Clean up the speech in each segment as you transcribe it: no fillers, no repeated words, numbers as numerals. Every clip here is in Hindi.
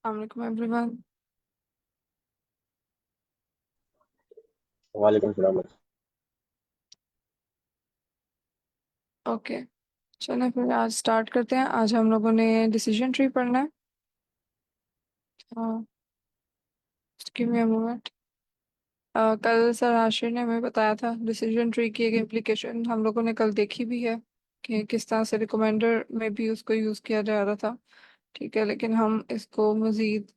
Assalamualaikum everyone. वालेकुम सलाम। ओके, चलो फिर आज स्टार्ट करते हैं। आज हम लोगों ने डिसीजन ट्री पढ़ना है। हाँ, गिव मी अ मोमेंट। कल सर आशिर ने हमें बताया था डिसीजन ट्री की एक इम्प्लीकेशन हम लोगों ने कल देखी भी है कि किस तरह से रिकमेंडर में भी उसको यूज़ किया जा रहा था। ठीक है, लेकिन हम इसको मज़ीद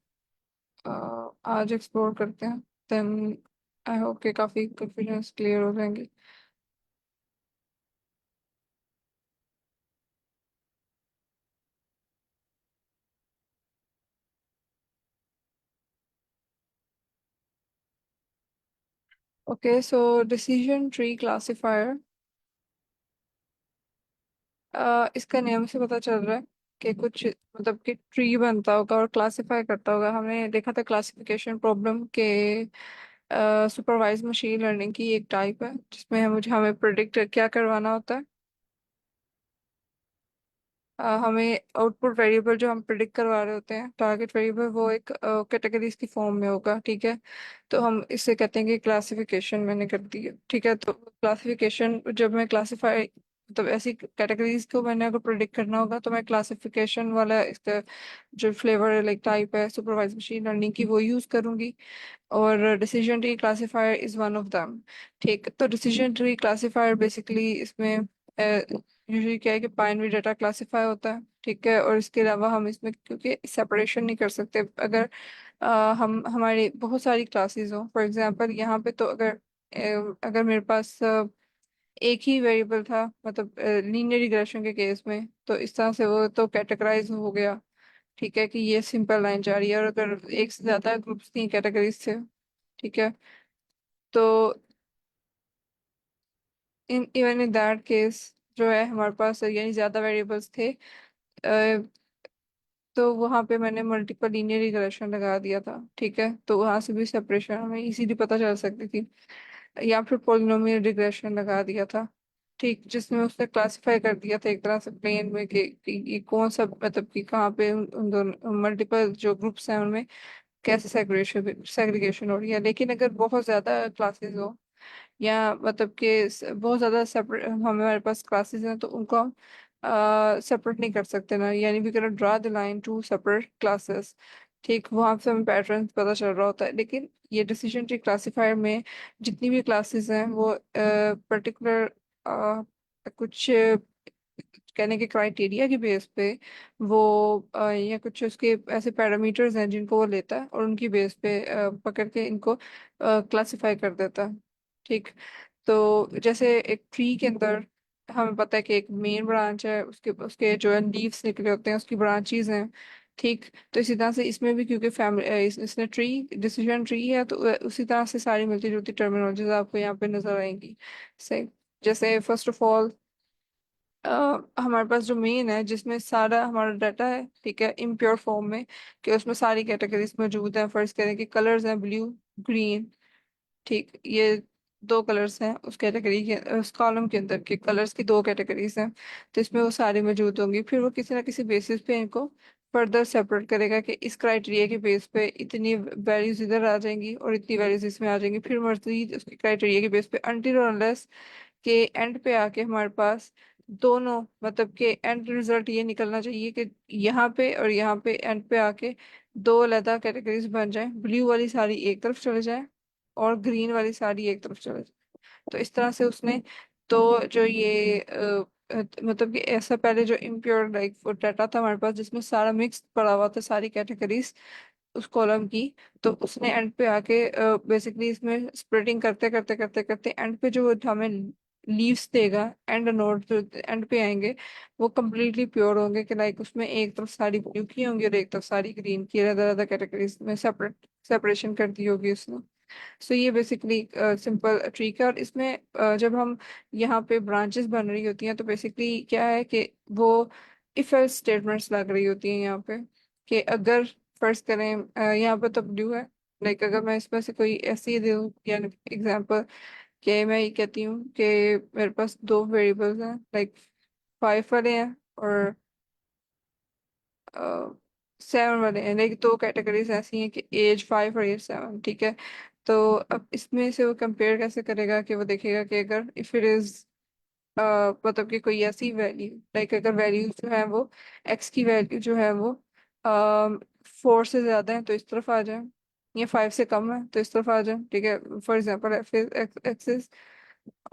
आज एक्सप्लोर करते हैं। देन आई होप कि काफ़ी कंफ्यूजन्स क्लियर हो जाएंगी। Okay, so decision tree classifier, इसका नेम से पता चल रहा है कि कुछ मतलब कि ट्री बनता होगा और क्लासिफाई करता होगा। हमने देखा था क्लासिफिकेशन प्रॉब्लम के सुपरवाइज मशीन लर्निंग की एक टाइप है जिसमें हमें प्रिडिक्ट क्या करवाना होता है। हमें आउटपुट वेरिएबल जो हम प्रिडिक्ट करवा रहे होते हैं, टारगेट वेरिएबल, वो एक कैटेगरीज की फॉर्म में होगा। ठीक है, तो हम इससे कहते हैं कि क्लासिफिकेशन मैंने कर दी है। ठीक है, तो क्लासिफिकेशन जब मैं क्लासीफाई मतलब ऐसी कैटेगरीज को मैंने अगर प्रिडिक्ट करना होगा तो मैं क्लासिफिकेशन वाला इसका जो फ्लेवर लाइक टाइप है सुपरवाइज मशीन लर्निंग की वो यूज करूंगी। और decision tree classifier is one of them. ठीक, तो डिसीजन ट्री क्लासिफायर बेसिकली इसमें यूजुअली क्या है कि बाइनरी डाटा क्लासिफाई होता है। ठीक है, और इसके अलावा हम इसमें क्योंकि सेपरेशन नहीं कर सकते। अगर हम हमारी बहुत सारी क्लासेस हो, फॉर एग्जांपल यहाँ पे तो अगर मेरे पास एक ही वेरिएबल था, मतलब लीनियर रिग्रेशन के केस में, तो इस तरह से वो तो कैटेगराइज हो गया। ठीक है, कि ये सिंपल लाइन जा रही है, और अगर एक से ज्यादा ग्रुप्स थी, कैटेगरीज थे। ठीक है, तो in even in that case जो है हमारे पास यानी ज्यादा वेरिएबल्स थे, तो वहां पे मैंने मल्टीपल लीनियर रिग्रेशन लगा दिया था। ठीक है, तो वहां से भी सेपरेशन हमें इजीली पता चल सकती थी। या फिर पोलिनोमियल रिग्रेशन लगा दिया था। ठीक, जिसमें उसने क्लासिफाई कर दिया था एक तरह से प्लेन में कि ये कौन सा मतलब कि कहाँ पे उन दोनों मल्टीपल जो ग्रुप्स हैं उनमें कैसे सेग्रीगेशन सेग्रीगेशन हो रही है। लेकिन अगर बहुत ज्यादा क्लासेस हो या मतलब कि बहुत ज्यादा सेपरेट हमारे पास क्लासेस हैं, तो उनको हम सेपरेट नहीं कर सकते ना, यानी we can draw the line to separate classes. ठीक, वहां से हमें पैटर्न पता चल रहा होता है। लेकिन ये डिसीजन ट्री क्लासिफायर में जितनी भी क्लासेस हैं वो पर्टिकुलर कुछ कहने के क्राइटेरिया की बेस पे वो या कुछ उसके ऐसे पैरामीटर्स हैं जिनको वो लेता है, और उनकी बेस पे पकड़ के इनको क्लासिफाई कर देता है। ठीक, तो जैसे एक ट्री के अंदर हमें पता है कि एक मेन ब्रांच है, उसके उसके जो है लीव्स निकले होते हैं, उसकी ब्रांचेज हैं। ठीक, तो इसी तरह से इसमें भी क्योंकि फैमिली इसने ट्री डिसीजन ट्री है, तो उसी तरह से सारी मिलती जुलती टर्मिनोलॉजीज आपको यहाँ पे नजर आएंगी। सही, जैसे फर्स्ट ऑफ ऑल हमारे पास जो मेन है जिसमें सारा हमारा डाटा है, ठीक है, इम्प्योर फॉर्म में, कि उसमें सारी कैटेगरीज मौजूद हैं। फर्स्ट करें कि कलर्स हैं ब्लू, ग्रीन। ठीक, ये दो कलर्स हैं उस कैटेगरी के उस कॉलम के अंदर के कलर्स की दो कैटेगरीज हैं। तो इसमें वो सारी मौजूद होंगी। फिर वो किसी ना किसी बेसिस पे इनको फर्दर सेपरेट करेगा कि इस क्राइटेरिया के बेस पे इतनी वैल्यूज इधर आ जाएंगी और इतनी वैल्यूज इसमें आ जाएंगी। फिर मजीद उसके क्राइटेरिया के बेस पे अनटिल और अनलेस के एंड पे आके हमारे पास दोनों मतलब के एंड रिजल्ट ये निकलना चाहिए कि यहाँ पे और यहाँ पे एंड पे आके दो अलग कैटेगरीज बन जाए, ब्लू वाली सारी एक तरफ चले जाए और ग्रीन वाली साड़ी एक तरफ चले जाए। तो इस तरह से उसने तो जो ये मतलब कि ऐसा पहले जो इम्प्योर लाइक डाटा था हमारे पास जिसमें सारा मिक्स पड़ा हुआ था, सारी कैटेगरीज उस कॉलम की, तो उसने एंड पे आके बेसिकली इसमें स्प्लिटिंग करते करते करते करते एंड पे जो हमें लीव्स देगा, एंड नोड जो एंड पे आएंगे वो कम्प्लीटली प्योर होंगे, कि लाइक उसमें एक तरफ सारी ब्लू की होंगी और एक तरफ सारी ग्रीन की, अलग अलग कैटेगरीज में सेपरेशन कर दी होगी उसने। सो ये बेसिकली सिंपल ट्रिक है। और इसमें जब हम यहाँ पे ब्रांचेस बन रही होती हैं तो बेसिकली क्या है कि वो इफ एल्स स्टेटमेंट्स लग रही होती हैं यहाँ पे, कि अगर फर्ज करें यहाँ पे तो ब्लू है, लाइक अगर मैं इसमें से कोई ऐसी दे दूँ या एग्जांपल, कि मैं ये कहती हूँ कि मेरे पास दो वेरिएबल्स हैं, लाइक 5 वाले हैं और सेवन वाले हैं, लेकिन दो कैटेगरीज ऐसी हैं कि एज 5 और एज 7, ठीक है। तो अब इसमें से वो कंपेयर कैसे करेगा कि वो देखेगा कि अगर इफ इट इज मतलब कि कोई ऐसी वैल्यू, लाइक अगर वैल्यू जो है वो एक्स की वैल्यू जो है वो 4 से ज्यादा है तो इस तरफ आ जाए, या 5 से कम है तो इस तरफ आ जाए, ठीक है। For example x is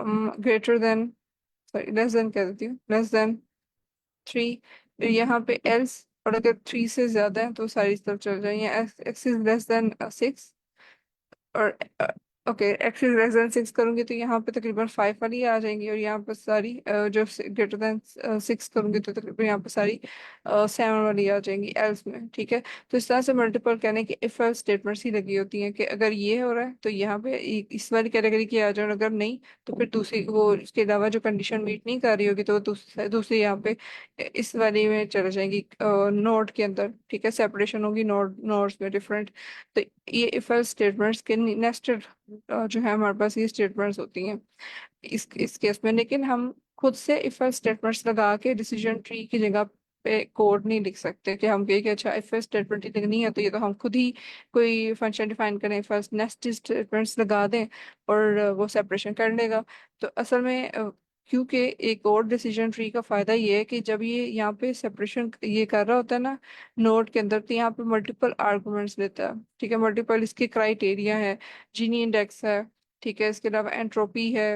greater than, sorry less than कह देती हूँ, लेस देन 3। यहाँ पे एल्स, और अगर 3 से ज्यादा है तो सारी इस तरफ चल जाए, या एक्स इज लेस देन 6, और okay x is less than 6 करूंगी तो यहाँ पे तकरीबन 5 वाली आ जाएंगी, और यहाँ पे सारी जो ग्रेटर देन 6 करूंगी तो तकरीबन यहाँ पे सारी 7 वाली आ जाएंगी एल्स में, ठीक है। तो इस तरह से मल्टीपल कहने की इफ एल्स स्टेटमेंट्स ही लगी होती हैं कि अगर ये हो रहा है तो यहाँ पे इस वाली कैटेगरी की आ जाए, और अगर नहीं तो फिर दूसरी, वो इसके अलावा जो कंडीशन मीट नहीं कर रही होगी तो वो दूसरी यहाँ पे इस वाली में चले जाएंगी नोड के अंदर, ठीक है। सेपरेशन होगी नोड नोड्स में डिफरेंट। तो ये इफ एल्स स्टेटमेंट्स के नेस्टेड जो है हमारे पास ये स्टेटमेंट्स होती हैं इस केस में। लेकिन हम खुद से इफ एल्स स्टेटमेंट्स लगा के डिसीजन ट्री की जगह पे कोड नहीं लिख सकते कि हम कहें कि अच्छा इफ एल्स स्टेटमेंट ही लिखनी है तो ये तो हम खुद ही कोई फंक्शन डिफाइन करें, इफ एल्स नेस्टेड स्टेटमेंट्स लगा दें और वो सेपरेशन कर लेगा। तो असल में क्योंकि एक और डिसीजन ट्री का फायदा ये है कि जब ये यहाँ पे सेपरेशन ये कर रहा होता है ना नोड के अंदर, तो यहाँ पे मल्टीपल आर्गुमेंट्स लेता है, ठीक है। मल्टीपल इसके क्राइटेरिया है, जीनी इंडेक्स है, ठीक है। इसके अलावा एंट्रोपी है,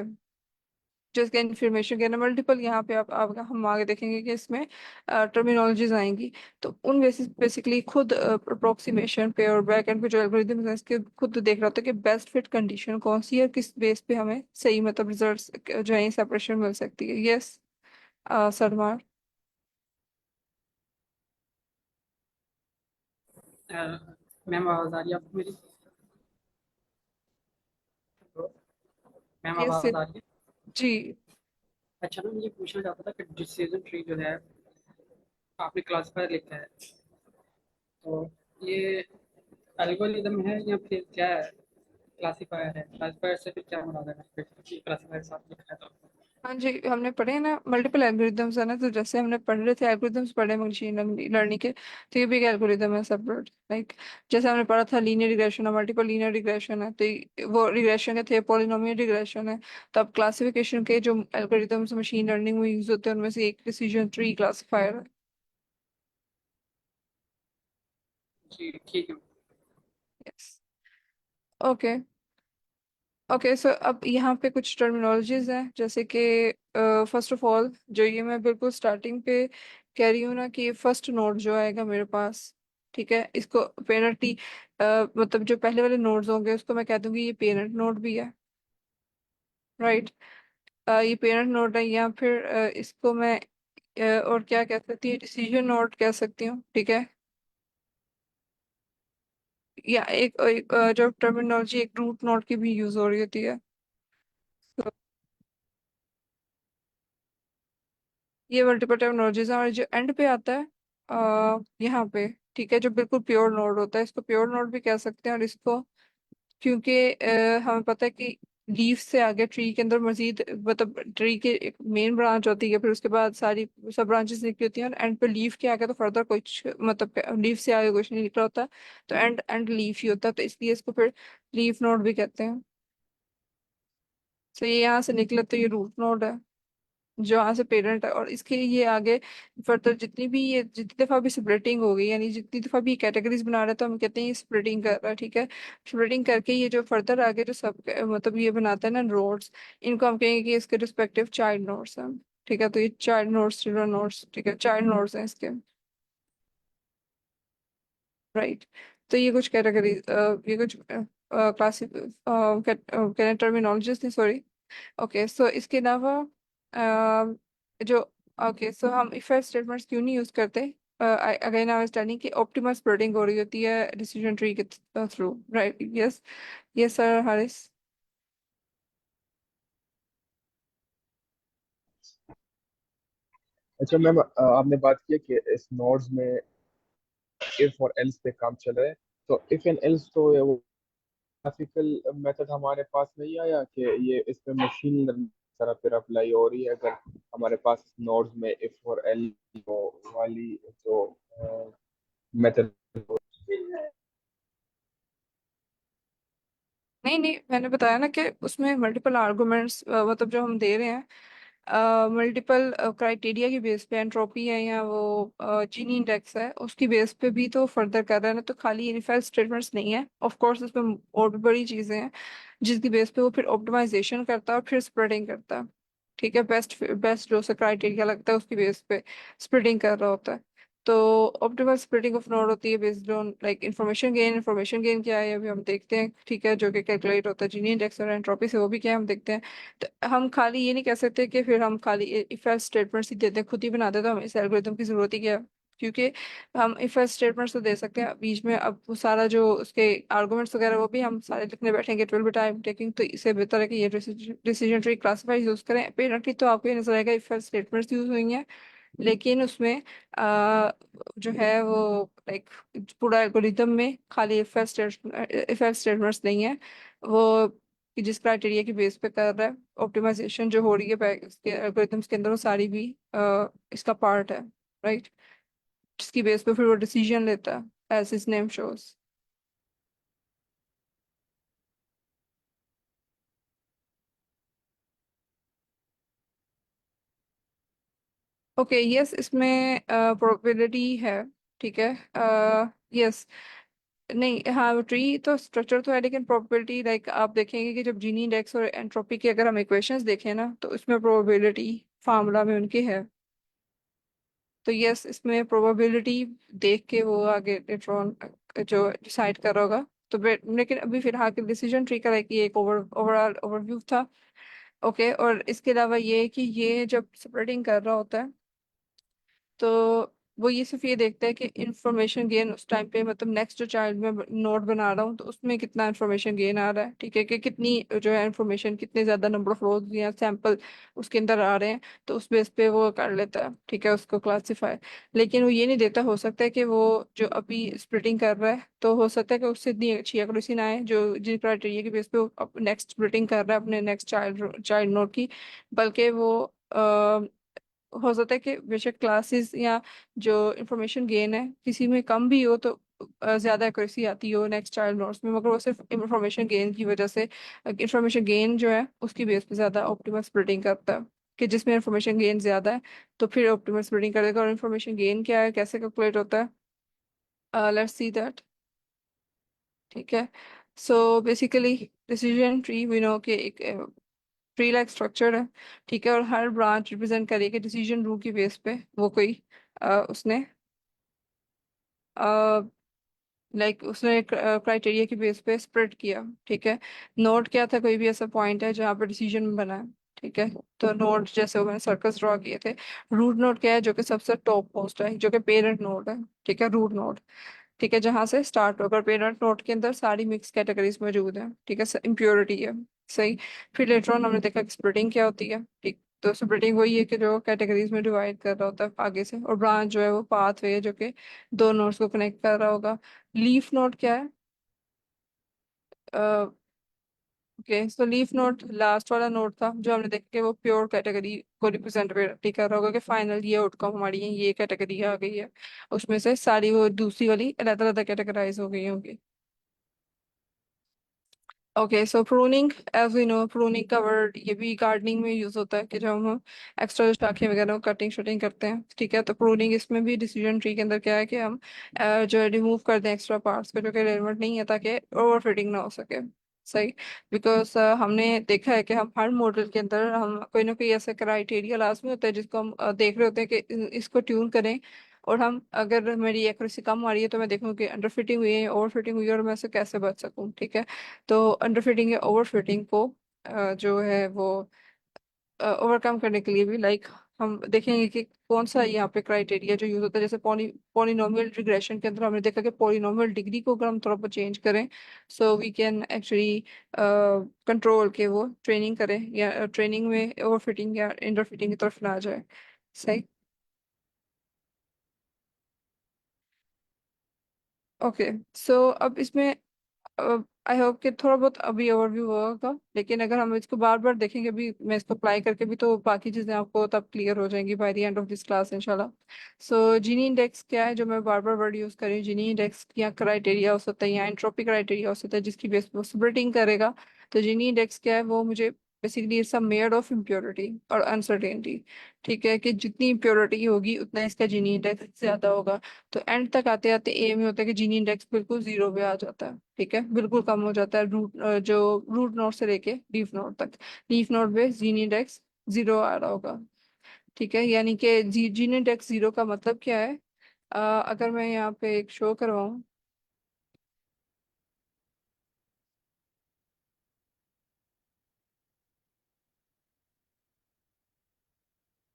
जिसके इन्फॉर्मेशन के ना मल्टीपल यहाँ पे आप हम आगे देखेंगे कि इसमें टर्मिनोलॉजीज आएंगी। तो उन बेसिस बेसिकली खुद अप्रोक्सीमेशन पे और बैक एंड पे जो एल्गोरिदम है इसके खुद देख रहा होता है कि बेस्ट फिट कंडीशन कौन सी है और किस बेस पे हमें सही मतलब रिजल्ट्स जो है सेपरेशन मिल सकती है। यस सरमार। मैम आवाज़ आ रही है आपको मेरी? तो मैम यस आवाज़ आ रही है? जी। अच्छा मैम, ये पूछना चाहता था कि डिसीजन ट्री जो है आपने क्लासिफायर लिखा है, तो ये एल्गोरिदम है या फिर क्या है? क्लासिफायर है, क्लासिफायर से फिर क्या मुराद है? क्लासिफायर साथ लिखा है तो हाँ जी, हमने पढ़े हैं ना मल्टीपल एल्गोरिदम्स है ना, तो जैसे हमने पढ़ रहे थे एल्गोरिदम्स पढ़े मशीन लर्निंग के, तो ये भी एक एल्गोरिदम है सेपरेट। लाइक जैसे हमने पढ़ा था लीनियर रिग्रेशन है, मल्टीपल लीनियर रिग्रेशन है, तो वो रिग्रेशन के थे, पॉलिनोमियल रिग्रेशन है। तो अब क्लासिफिकेशन के जो एल्गोरिदम्स मशीन लर्निंग में यूज होते हैं उनमें से एक डिसीजन ट्री क्लासिफायर है। जी ठीक है। यस। ओके। ओके सो अब यहाँ पे कुछ टर्मिनोलॉजीज हैं, जैसे कि फर्स्ट ऑफ ऑल जो ये मैं बिल्कुल स्टार्टिंग पे कह रही हूँ ना कि फर्स्ट नोड जो आएगा मेरे पास, ठीक है, इसको पेरेंट मतलब जो पहले वाले नोड्स होंगे उसको मैं कह दूंगी ये पेरेंट नोड भी है, राइट। ये पेरेंट नोड है, या फिर इसको मैं और क्या कह सकती है, डिसीजन नोड कह सकती हूँ, ठीक है। या एक जो टर्मिनोलॉजी एक रूट नोड की भी यूज हो रही होती है। तो ये मल्टीपल टेक्नोलॉजीज हैं, और जो एंड पे आता है यहाँ पे, ठीक है, जो बिल्कुल प्योर नोड होता है इसको प्योर नोड भी कह सकते हैं। और इसको क्योंकि हमें पता है कि लीफ से आगे ट्री के अंदर मजीद मतलब ट्री की एक मेन ब्रांच होती है, फिर उसके बाद सारी सब ब्रांचेस निकली होती हैं, और एंड पे लीफ के आगे तो फर्दर कुछ मतलब लीफ से आगे कुछ नहीं निकला होता, तो एंड एंड लीफ ही होता है, तो इसलिए इसको फिर लीफ नोड भी कहते हैं। तो ये यहाँ से निकले तो ये रूट नोड है जो यहाँ से पेरेंट है, और इसके ये आगे फर्दर जितनी भी ये जितनी दफा भी स्प्लिटिंग हो गई, यानी जितनी दफा भी कैटेगरीज बना रहे हैं तो हम कहते हैं ये स्प्लिटिंग कर रहा है, ठीक है। स्प्लिटिंग करके ये जो फर्दर आगे जो सब मतलब ये बनाता है ना नोड्स, इनको हम कहेंगे कि इसके रिस्पेक्टिव चाइल्ड नोड्स हैं, ठीक है। तो ये चाइल्ड नोड्स चिल्ड्रन नोड्स, ठीक है, चाइल्ड नोड्स हैं इसके, राइट। तो ये कुछ कैटेगरी ये कुछ क्लासिक टर्मिनोलॉजीज थी, सॉरी। ओके सो इसके अलावा जो ओके सो हम इफ एल्स स्टेटमेंट्स क्यों नहीं यूज करते, अगेन आई वाज टेलिंग कि ऑप्टिमल स्प्लिटिंग हो रही होती है डिसीजन ट्री के through, right. Yes. Yes sir Haris. अच्छा मैम, आपने बात की है कि इस नोड्स में इफ और एल्स पे काम चल रहा है। तो इफ एंड एल्स तो वो ग्राफिकल मेथड हमारे पास नहीं आया कि ये इस पे मशीन लर्निंग तरह फिर अप्लाई हो रही है, अगर हमारे पास नोड्स में इफ और एल वाली जो मेथड? नहीं नहीं, मैंने बताया ना कि उसमें मल्टीपल आर्गुमेंट्स, मतलब जो हम दे रहे हैं मल्टीपल क्राइटेरिया की बेस पे, एंट्रोपी है या वो जीनी इंडेक्स है उसकी बेस पे भी तो फर्दर कर रहा है ना। तो खाली इनफैक्ट स्टेटमेंट्स नहीं है, ऑफ कोर्स इसमें और भी बड़ी चीजें हैं जिसकी बेस पे वो फिर ऑप्टिमाइजेशन करता है और फिर स्प्रेडिंग करता है। ठीक है, बेस्ट बेस्ट जो सा क्राइटेरिया लगता है उसकी बेस पे स्प्रेडिंग कर रहा होता है। तो ऑप्टिमल स्प्लिटिंग ऑफ नोड होती है based on like information gain. Information gain क्या है अभी हम देखते हैं, ठीक है, जो कि कैलकुलेट होता है जीनी इंडेक्स और एंट्रोपी से, वो भी क्या है हम देखते हैं। तो हम खाली ये नहीं कह सकते कि फिर हम खाली इफ एल्स स्टेटमेंट्स ही देते हैं, खुद ही बना देते, तो हम इस एल्गोरिथम की जरूरत ही क्या है। क्योंकि हम इफ एल्स स्टेटमेंट्स तो दे सकते हैं बीच में, अब वो सारा जो उसके आर्गुमेंट्स वगैरह वो भी हम सारे लिखने बैठेंगे, it will be time taking. तो इससे बेहतर है कि ये डिसीजन ट्री क्लासीफाई यूज करें। अपेरेंटली तो आपको ये नजर आएगा इफ एल्स स्टेटमेंट्स यूज हुई हैं, लेकिन उसमें जो है वो लाइक पूरा एल्गोरिदम में खाली इफ एल्स स्टेटमेंट्स नहीं है वो, कि जिस क्राइटेरिया की बेस पे कर रहा है ऑप्टिमाइजेशन जो हो रही है इसके एल्गोरिदम्स के अंदर, वो सारी भी इसका पार्ट है, राइट। जिसकी बेस पे फिर वो डिसीजन लेता है as its name shows. Okay yes, इसमें प्रोबेबिलिटी है, ठीक है। यस, नहीं हाँ, ट्री तो स्ट्रक्चर तो है लेकिन प्रोबेबिलिटी लाइक आप देखेंगे कि जब जीनी इंडेक्स और एंट्रोपी की अगर हम इक्वेशंस देखें ना, तो इसमें प्रोबेबिलिटी फार्मूला में उनकी है। तो यस, इसमें प्रोबेबिलिटी देख के वो आगे लेटर ऑन जो डिसाइड कर रहा होगा। तो लेकिन अभी फिलहाल के डिसीजन ट्री का लाइक ये एक ओवरऑल ओवरव्यू था। ओके, और इसके अलावा ये कि ये जब स्प्रेडिंग कर रहा होता है तो वो ये सिर्फ ये देखता है कि इंफॉर्मेशन गेन उस टाइम पे, मतलब नेक्स्ट जो चाइल्ड में नोड बना रहा हूँ तो उसमें कितना इंफॉर्मेशन गेन आ रहा है, ठीक है, कि कितनी जो है इंफॉर्मेशन, कितने ज्यादा नंबर ऑफ रोज या सैंपल उसके अंदर आ रहे हैं। तो उस बेस पे वो कर लेता है, ठीक है, उसको क्लासीफाई। लेकिन वो ये नहीं देता, हो सकता है कि वो जो अभी स्प्लिटिंग कर रहा है तो हो सकता है कि उससे इतनी अच्छी एक्यूरेसी ना आए जो जिन क्राइटेरिया के बेस पे वो नेक्स्ट स्प्लिटिंग कर रहा है अपने नेक्स्ट चाइल्ड चाइल्ड नोड की, बल्कि वो हो सकता है कि बेशक क्लासेस या जो इंफॉर्मेशन गेन है किसी में कम भी हो, तो ज्यादा एक्यूरेसी आती हो नेक्स्ट चाइल्ड नोड्स में, मगर वो सिर्फ इंफॉर्मेशन गेन की वजह से, इंफॉर्मेशन गेन जो है उसकी बेस पे ज्यादा ऑप्टिमल स्प्लिटिंग करता है। कि जिसमें इंफॉर्मेशन गेन ज्यादा है तो फिर ऑप्टिमल स्प्लिटिंग कर देगा। और इंफॉर्मेशन गेन क्या है, कैसे कैलकुलेट होता है, लेट्स सी दैट, ठीक है। So basically decision tree we know कि एक ट्री लाइक स्ट्रक्चर है, ठीक है, और हर ब्रांच रिप्रेजेंट करेगी डिसीजन रू की बेस पे वो कोई उसने उसने क्राइटेरिया की बेस पे स्प्रेड किया, ठीक है। नोड क्या था, कोई भी ऐसा पॉइंट है जहाँ पर डिसीजन बना है, ठीक है। तो नोड जैसे वो मैंने सर्कस ड्रॉ किए थे। रूट नोड क्या है, जो कि सबसे टॉप मोस्ट है, जो कि पेरेंट नोड है, ठीक है, रूट नोड, ठीक है, जहां से स्टार्ट होकर पेरेंट नोट के अंदर सारी मिक्स कैटेगरीज मौजूद है, ठीक है, इम्प्योरिटी है, सही। फिर लेटर ऑन हमने देखा कि स्प्लिटिंग क्या होती है, ठीक। तो स्प्लिटिंग वही है कि जो कैटेगरीज में डिवाइड कर रहा होता है आगे से, और ब्रांच जो है वो पाथ वे है जो कि दो नोड्स को कनेक्ट कर रहा होगा। लीफ नोड क्या है, ओके, सो लीफ नोड लास्ट वाला नोड था जो हमने देखा कि वो प्योर कैटेगरी को रिप्रेजेंट कर रहा होगा कि फाइनल ये आउटकम हमारी है, ये कैटेगरी आ गई है, उसमें से सारी वो दूसरी वाली अलग अलग कैटेगराइज हो गई होंगी। Okay, so pruning, as we know pruning का वर्ड ये भी गार्डनिंग में यूज होता है कि जब हम एक्स्ट्रा शाखें वगैरह कटिंग शटिंग करते हैं, ठीक है। तो प्रूनिंग इसमें भी डिसीजन ट्री के अंदर क्या है कि हम जो है रिमूव कर दें एक्स्ट्रा पार्ट्स को जो कि रेलेवेंट नहीं है, ताकि ओवरफिटिंग ना हो सके, सही। बिकॉज हमने देखा है कि हम हर मॉडल के अंदर हम कोई ना कोई ऐसा क्राइटेरिया लाजमी होता है जिसको हम देख रहे होते हैं कि इसको ट्यून करें। और हम अगर मेरी एक्यूरेसी कम आ रही है तो मैं देखूँ कि अंडर फिटिंग हुई है, ओवर फिटिंग हुई है, और मैं इससे कैसे बच सकूँ, ठीक है। तो अंडर फिटिंग या ओवर फिटिंग को जो है वो ओवरकम करने के लिए भी लाइक हम देखेंगे कि कौन सा यहाँ पे क्राइटेरिया जो यूज होता है। जैसे पॉलिनोमियल रिग्रेशन के अंदर हमने देखा कि पॉलिनोमियल डिग्री को अगर हम थोड़ा बहुत चेंज करें, so we can actually control के वो ट्रेनिंग करें या ट्रेनिंग में ओवर फिटिंग या अंडर फिटिंग की तरफ ना जाए, सही। ओके, सो अब इसमें आई होप कि थोड़ा बहुत अभी ओवरव्यू होगा, लेकिन अगर हम इसको बार बार देखेंगे, अभी मैं इसको अप्लाई करके भी, तो बाकी चीज़ें आपको तब क्लियर हो जाएंगी by the end of this class इंशाल्लाह। सो जीनी इंडेक्स क्या है, जो मैं बार बार वर्ड यूज़ कर रही हूँ, जीनी इंडेक्स या क्राइटेरिया हो सकता है या एंट्रोपी क्राइटेरिया हो सकता है, जिसकी बेस पर स्प्लिटिंग करेगा। तो जीनी इंडेक्स क्या है, वो मुझे basically it's a made of impurity और अनसर्टेनिटी। ठीक है, कि जितनी इम्प्योरिटी होगी उतना इसका जीनी इंडेक्स ज्यादा होगा। तो एंड तक आते आते एम ही होता है कि जीनी इंडेक्स बिल्कुल जीरो पे आ जाता है। ठीक है, बिल्कुल कम हो जाता है, जो रूट नोड से लेके लीफ नोड तक। लीफ नोड पे जीनी इंडेक्स जीरो आ रहा होगा। ठीक है, यानी कि जीनी इंडेक्स जीरो का मतलब क्या है? अगर मैं यहाँ पे एक शो करवाऊँ।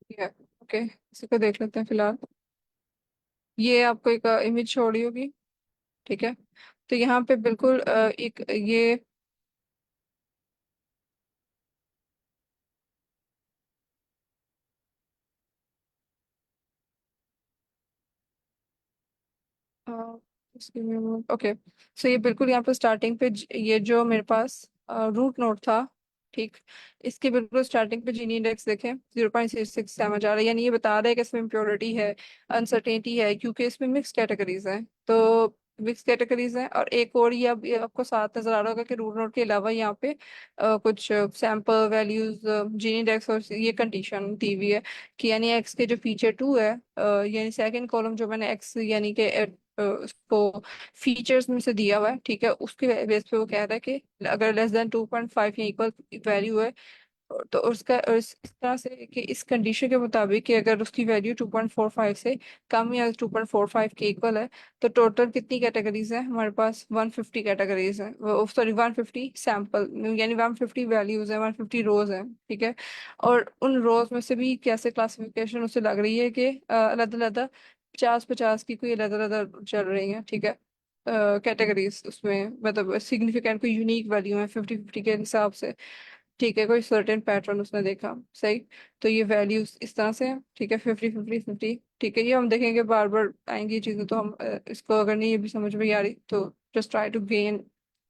ठीक है, ओके, इसी को देख लेते हैं फिलहाल। ये आपको एक इमेज शो हो रही होगी। ठीक है, तो यहाँ पे बिल्कुल एक ये ओके, सो ये बिल्कुल यहाँ पे स्टार्टिंग पे ये जो मेरे पास रूट नोड था। ठीक, इसके बिल्कुल स्टार्टिंग पे जीनी इंडेक्स देखें 0.667 जा रहा है, यानी ये बता रहा है कि इसमें इम्प्योरिटी है, अनसर्टेनिटी है, क्योंकि इसमें मिक्स कैटेगरीज हैं। तो मिक्स कैटेगरीज हैं, और एक और ये आपको साथ नजर आ रहा होगा कि रूट नोड के अलावा यहाँ पे कुछ सैंपल वैल्यूज जीनी इंडेक्स और ये कंडीशन दी हुई है कि यानी एक्स के जो फीचर टू है, यानी सेकंड कॉलम जो मैंने एक्स यानी कि उसको फीचर्स में से दिया हुआ है। ठीक है, उसके बेस पे वो कह रहा है कि अगर लेस देन 2.5 या इक्वल वैल्यू है, तो उसका इस तरह से कि इस कंडीशन के मुताबिक कि अगर उसकी वैल्यू 2.45 से कम या 2.45 के इक्वल है, तो टोटल कितनी कैटेगरीज हैं हमारे पास? 150 कैटेगरीज हैं, सॉरी 150 सैंपल, यानी 150 वैल्यूज हैं, 150 रोज हैं। ठीक है, और उन रोज में से भी कैसे क्लासिफिकेशन उसे लग रही है कि अलग अलग 50-50 की कोई अलग अलग चल रही है। ठीक है, कैटेगरीज उसमें मतलब सिग्निफिकेंट कोई यूनिक वैल्यू है 50-50 के हिसाब से। ठीक है, कोई सर्टेन पैटर्न उसने देखा सही। तो ये वैल्यूज इस तरह से हैं। ठीक है, 50-50-50। ठीक है, ये हम देखेंगे, बार बार आएंगी ये चीजें, तो हम इसको अगर नहीं ये भी समझ में आ रही तो just try to gain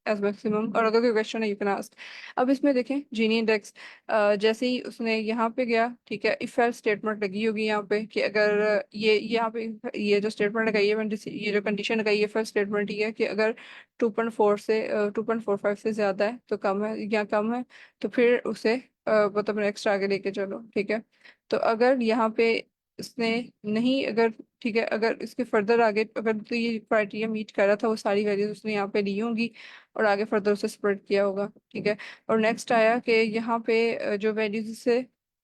as maximum, और अगर कोई क्वेश्चन है यू कैन आस्क। अब इसमें देखें जीनी इंडेक्स, जैसे ही उसने यहाँ पे गया, ठीक है, इफ एल्स स्टेटमेंट लगी होगी यहाँ पे कि अगर ये यहाँ पे ये जो स्टेटमेंट लगाई है मैंने, ये जो कंडीशन लगाई है फर्स्ट स्टेटमेंट ये है कि अगर 2.4 से 2.45 से ज्यादा है तो कम है, या कम है तो फिर उसे मतलब नेक्स्ट आगे लेके चलो। ठीक है, तो अगर यहाँ पे इसने नहीं, अगर ठीक है, अगर इसके फर्दर आगे अगर तो ये क्राइटेरिया मीट कर रहा था, वो सारी वैल्यूज उसने यहाँ पे ली होंगी और आगे फर्दर उसे स्प्रेड किया होगा। ठीक है, और नेक्स्ट आया कि यहाँ पे जो वैल्यूज से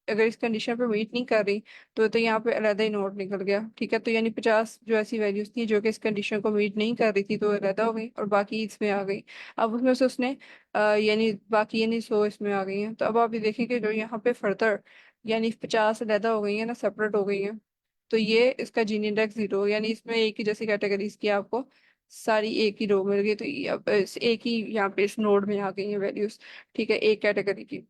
अगर इस कंडीशन पे मीट नहीं कर रही, तो यहाँ पे अलहदा ही नोट निकल गया। ठीक है, तो यानी 50 जो ऐसी वैल्यूज थी जो कि इस कंडीशन को मीट नहीं कर रही थी, तो अलहदा हो गई और बाकी इसमें आ गई। अब उसमें से उसने यानी बाकी यानी 100 इसमें आ गई हैं। तो अब आप ये देखेंगे जो यहाँ पे फर्दर यानी 50 अलहदा हो गई है ना, सेपरेट हो गई हैं। तो ये इसका जीनी इंडेक्स जीरो, यानी इसमें एक ही जैसी कैटेगरीज की आपको सारी एक ही रो मिल गई। तो ये अब एक ही यहाँ पे इस नोड में आ गई है वैल्यूज। ठीक है, एक कैटेगरी की।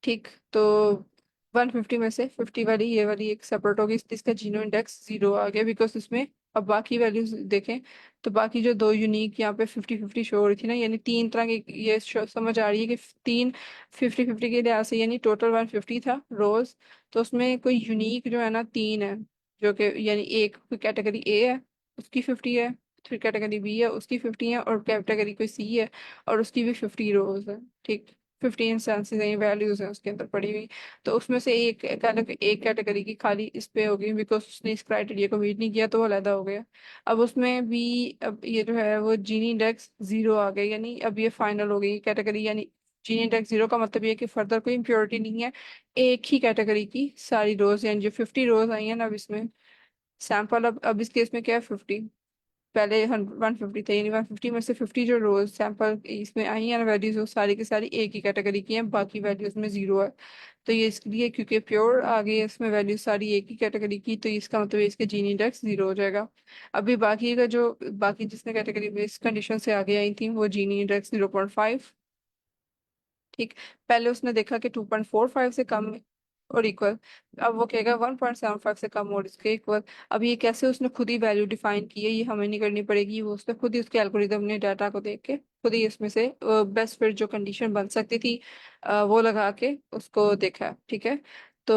ठीक, तो 150 में से 50 वाली ये वाली एक सेपरेट होगी, इसका जीनो इंडेक्स जीरो आ गया, बिकॉज इसमें अब बाकी वैल्यूज देखें तो बाकी जो दो यूनिक यहाँ पे 50-50 शो हो रही थी ना, यानी तीन तरह की ये समझ आ रही है कि तीन 50-50 के लिहाज से, यानी टोटल 150 था रोज। तो उसमें कोई यूनिक जो है ना तीन है, जो कि यानी एक कोई कैटेगरी ए है उसकी 50 है, फिर कैटेगरी बी है उसकी 50 है, और कैटेगरी कोई सी है और उसकी भी 50 रोज है। ठीक, 15 सेंसेस हैं, वैल्यूज हैं उसके अंदर पड़ी हुई। तो उसमें से एक एक कैटेगरी की खाली इस पे हो गई, बिकॉज उसने इस क्राइटेरिया को मीट नहीं किया, तो वो अलहदा हो गया। अब उसमें भी अब ये जो है वो जीनी इंडेक्स जीरो आ गया, यानी अब ये फाइनल हो गई कैटेगरी, यानी जीनी इंडेक्स जीरो का मतलब ये है कि फर्दर कोई इम्प्योरिटी नहीं है। एक ही कैटेगरी की सारी रोज, यानी जो 50 रोज आई है ना, अब इसमें सैंपल, अब इस केस में क्या है 50, पहले 150 थे, यानी 150 में से 50 जो रोज सैंपल इसमें आई है ना वैल्यूज, वो सारी की सारी एक ही कैटेगरी की हैं, बाकी वैल्यूज में जीरो है। तो ये इसलिए क्योंकि प्योर आ गई है इसमें वैल्यू सारी एक ही कैटेगरी की, तो इसका मतलब इसके जीनी इंडेक्स जीरो हो जाएगा। अभी बाकी का जो बाकी जिसने कैटेगरी बेस्ड कंडीशन से आगे आई थी वो जीनी इंडेक्स 0.5। ठीक, पहले उसने देखा कि 2.45 से कम और इक्वल। अब वो कहेगा 1.75 से कम और इसके इक्वल। अब ये कैसे उसने खुद ही वैल्यू डिफाइन की है, ये हमें नहीं करनी पड़ेगी, वो उसने खुद ही उसके एल्गोरिदम ने डाटा को देख के खुद ही इसमें से बेस्ट फिट जो कंडीशन बन सकती थी वो लगा के उसको देखा है, ठीक है। तो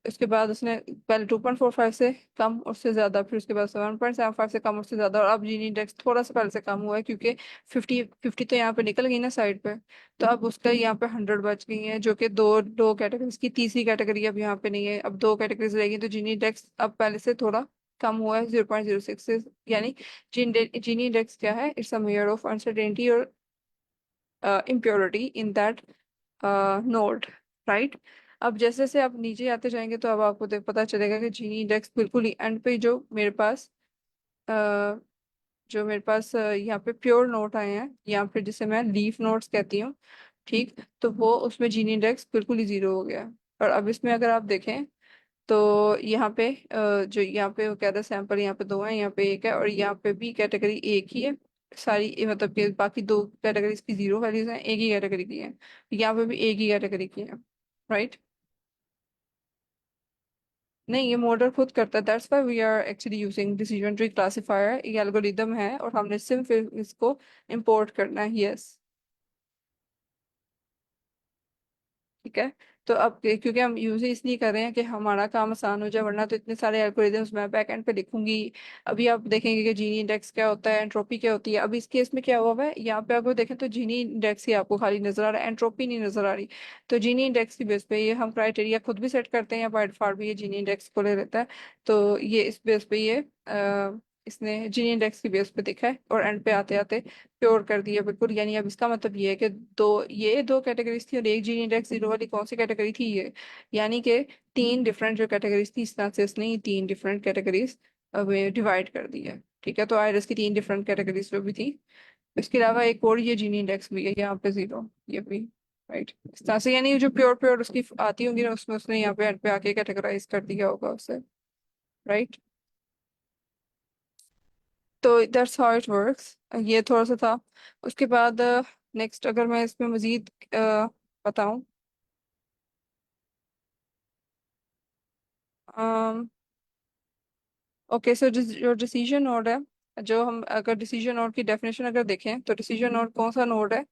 उसके बाद उसने पहले 2.45 से कम उससे ज्यादा, फिर उसके बाद 1.75 से कम उससे ज्यादा, और अब जीनी इंडेक्स थोड़ा सा पहले से कम हुआ है क्योंकि 50 तो यहाँ पे निकल गई ना साइड पे। तो अब उसका यहाँ पे 100 बच गई है, जो कि दो दो कैटेगरीज की तीसरी कैटेगरी अब यहाँ पे नहीं है, अब दो कैटेगरीज रहेगी। तो जीनी इंडेक्स अब पहले से थोड़ा कम हुआ है 0.06 से। यानी जीनी इंडेक्स क्या है, it's a measure of uncertainty और impurity in that node, right. अब जैसे जैसे आप नीचे आते जाएंगे तो अब आपको पता चलेगा कि जीनी इंडेक्स बिल्कुल ही एंड पे अ, जो मेरे पास यहाँ पे प्योर नोट आए हैं, यहाँ पे जिसे मैं लीफ नोट्स कहती हूँ, ठीक। तो वो उसमें जीनी इंडेक्स बिल्कुल ही जीरो हो गया है। और अब इसमें अगर आप देखें तो यहाँ पे जो यहाँ पे वो कहता है सैंपल यहाँ पे दो है, यहाँ पे एक है, और यहाँ पे भी कैटेगरी एक ही है सारी, मतलब कि बाकी दो कैटेगरीज की जीरो वैल्यूज हैं, एक ही कैटेगरी की है, यहाँ पे भी एक ही कैटेगरी की है, राइट। नहीं, ये मॉडल खुद करता है, that's why we are actually using decision tree classifier, ये एल्गोरिदम है और हमने सिर्फ इसको इंपोर्ट करना है, यस। ठीक है। तो अब क्योंकि हम यूज इसलिए कर रहे हैं कि हमारा काम आसान हो जाए, वरना तो इतने सारे एल्गोरिदम्स मैं बैक एंड पे लिखूंगी। अभी आप देखेंगे कि जीनी इंडेक्स क्या होता है, एंट्रोपी क्या होती है। अब इस केस में क्या हुआ है, यहाँ पे अगर देखें तो जीनी इंडेक्स ही आपको खाली नजर आ रहा है, एंट्रोपी नहीं नजर आ रही। तो जीनी इंडेक्स की बेस पे ये हम क्राइटेरिया खुद भी सेट करते हैं या बाय डिफॉल्ट भी ये जीनी इंडेक्स को ले लेता है। तो ये इस बेस पे ये इसने जीनी इंडेक्स की बेस पे देखा है और एंड पे आते आते प्योर कर दिया बिल्कुल। यानी अब इसका मतलब ये है कि ये दो कैटेगरीज थी और एक जीनी इंडेक्स जीरो वाली कौन सी कैटेगरी थी ये, यानी कि तीन डिफरेंट जो कैटेगरीज थी, इस तरह से इसने ये तीन डिफरेंट कैटेगरीज में डिवाइड कर दी है, ठीक है। तो आयरस की तीन डिफरेंट कैटेगरीज जो भी थी, इसके अलावा एक और ये जीनी इंडेक्स भी है यहाँ पे जीरो, ये भी, राइट। इस तरह से यानी जो प्योर प्योर उसकी आती होंगी ना, उसमें उसने यहाँ पे एंड पे आके कैटेगराइज कर दिया होगा उसे, राइट। तो दैट्स हाउ इट वर्क्स, ये थोड़ा सा था। उसके बाद नेक्स्ट अगर मैं इसमें मजीद बताऊं, ओके सो जो डिसीजन नोड है, जो हम अगर डिसीजन नोड की डेफिनेशन अगर देखें तो डिसीजन नोड कौन सा नोड है,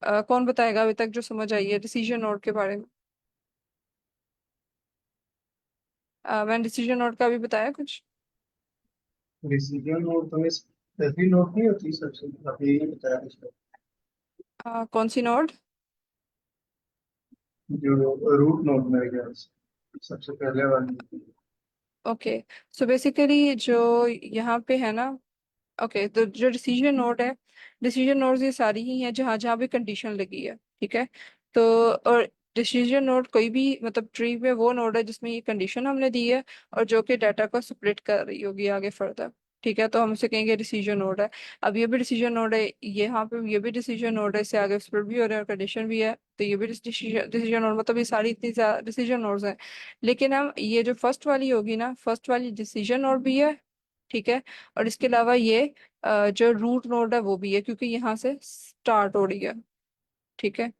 कौन बताएगा अभी तक जो समझ आई है डिसीजन नोड के बारे में। मैंने डिसीजन नोड का अभी बताया कुछ। डिसीजन नोट तो मिस ऐसी नोट नहीं होती सबसे, अभी यही बताया इसका। कौन सी नोड। जो रूट नोट मेरे ख्याल से सबसे पहले वाली। ओके सो बेसिकली जो यहाँ पे है ना, ओके तो जो डिसीजन नोड है, डिसीजन नोड्स ये सारी ही हैं जहाँ जहाँ भी कंडीशन लगी है, ठीक है। तो और डिसीजन नोड कोई भी मतलब ट्री में वो नोड है जिसमें ये कंडीशन हमने दी है और जो कि डाटा को स्प्लिट कर रही होगी आगे फर्दर, ठीक है। तो हम उसे कहेंगे डिसीजन नोड है। अब ये भी डिसीजन नोड है, यहाँ पे ये भी डिसीजन नोड है, इससे आगे स्प्लिट भी हो रहा है और कंडीशन भी है, तो ये भी डिसीजन नोड, मतलब ये सारी इतनी डिसीजन नोड्स हैं। लेकिन हम ये जो फर्स्ट वाली होगी ना, फर्स्ट वाली डिसीजन नोड भी है, ठीक है। और इसके अलावा ये जो रूट नोड है वो भी है क्योंकि यहाँ से स्टार्ट हो रही है, ठीक है।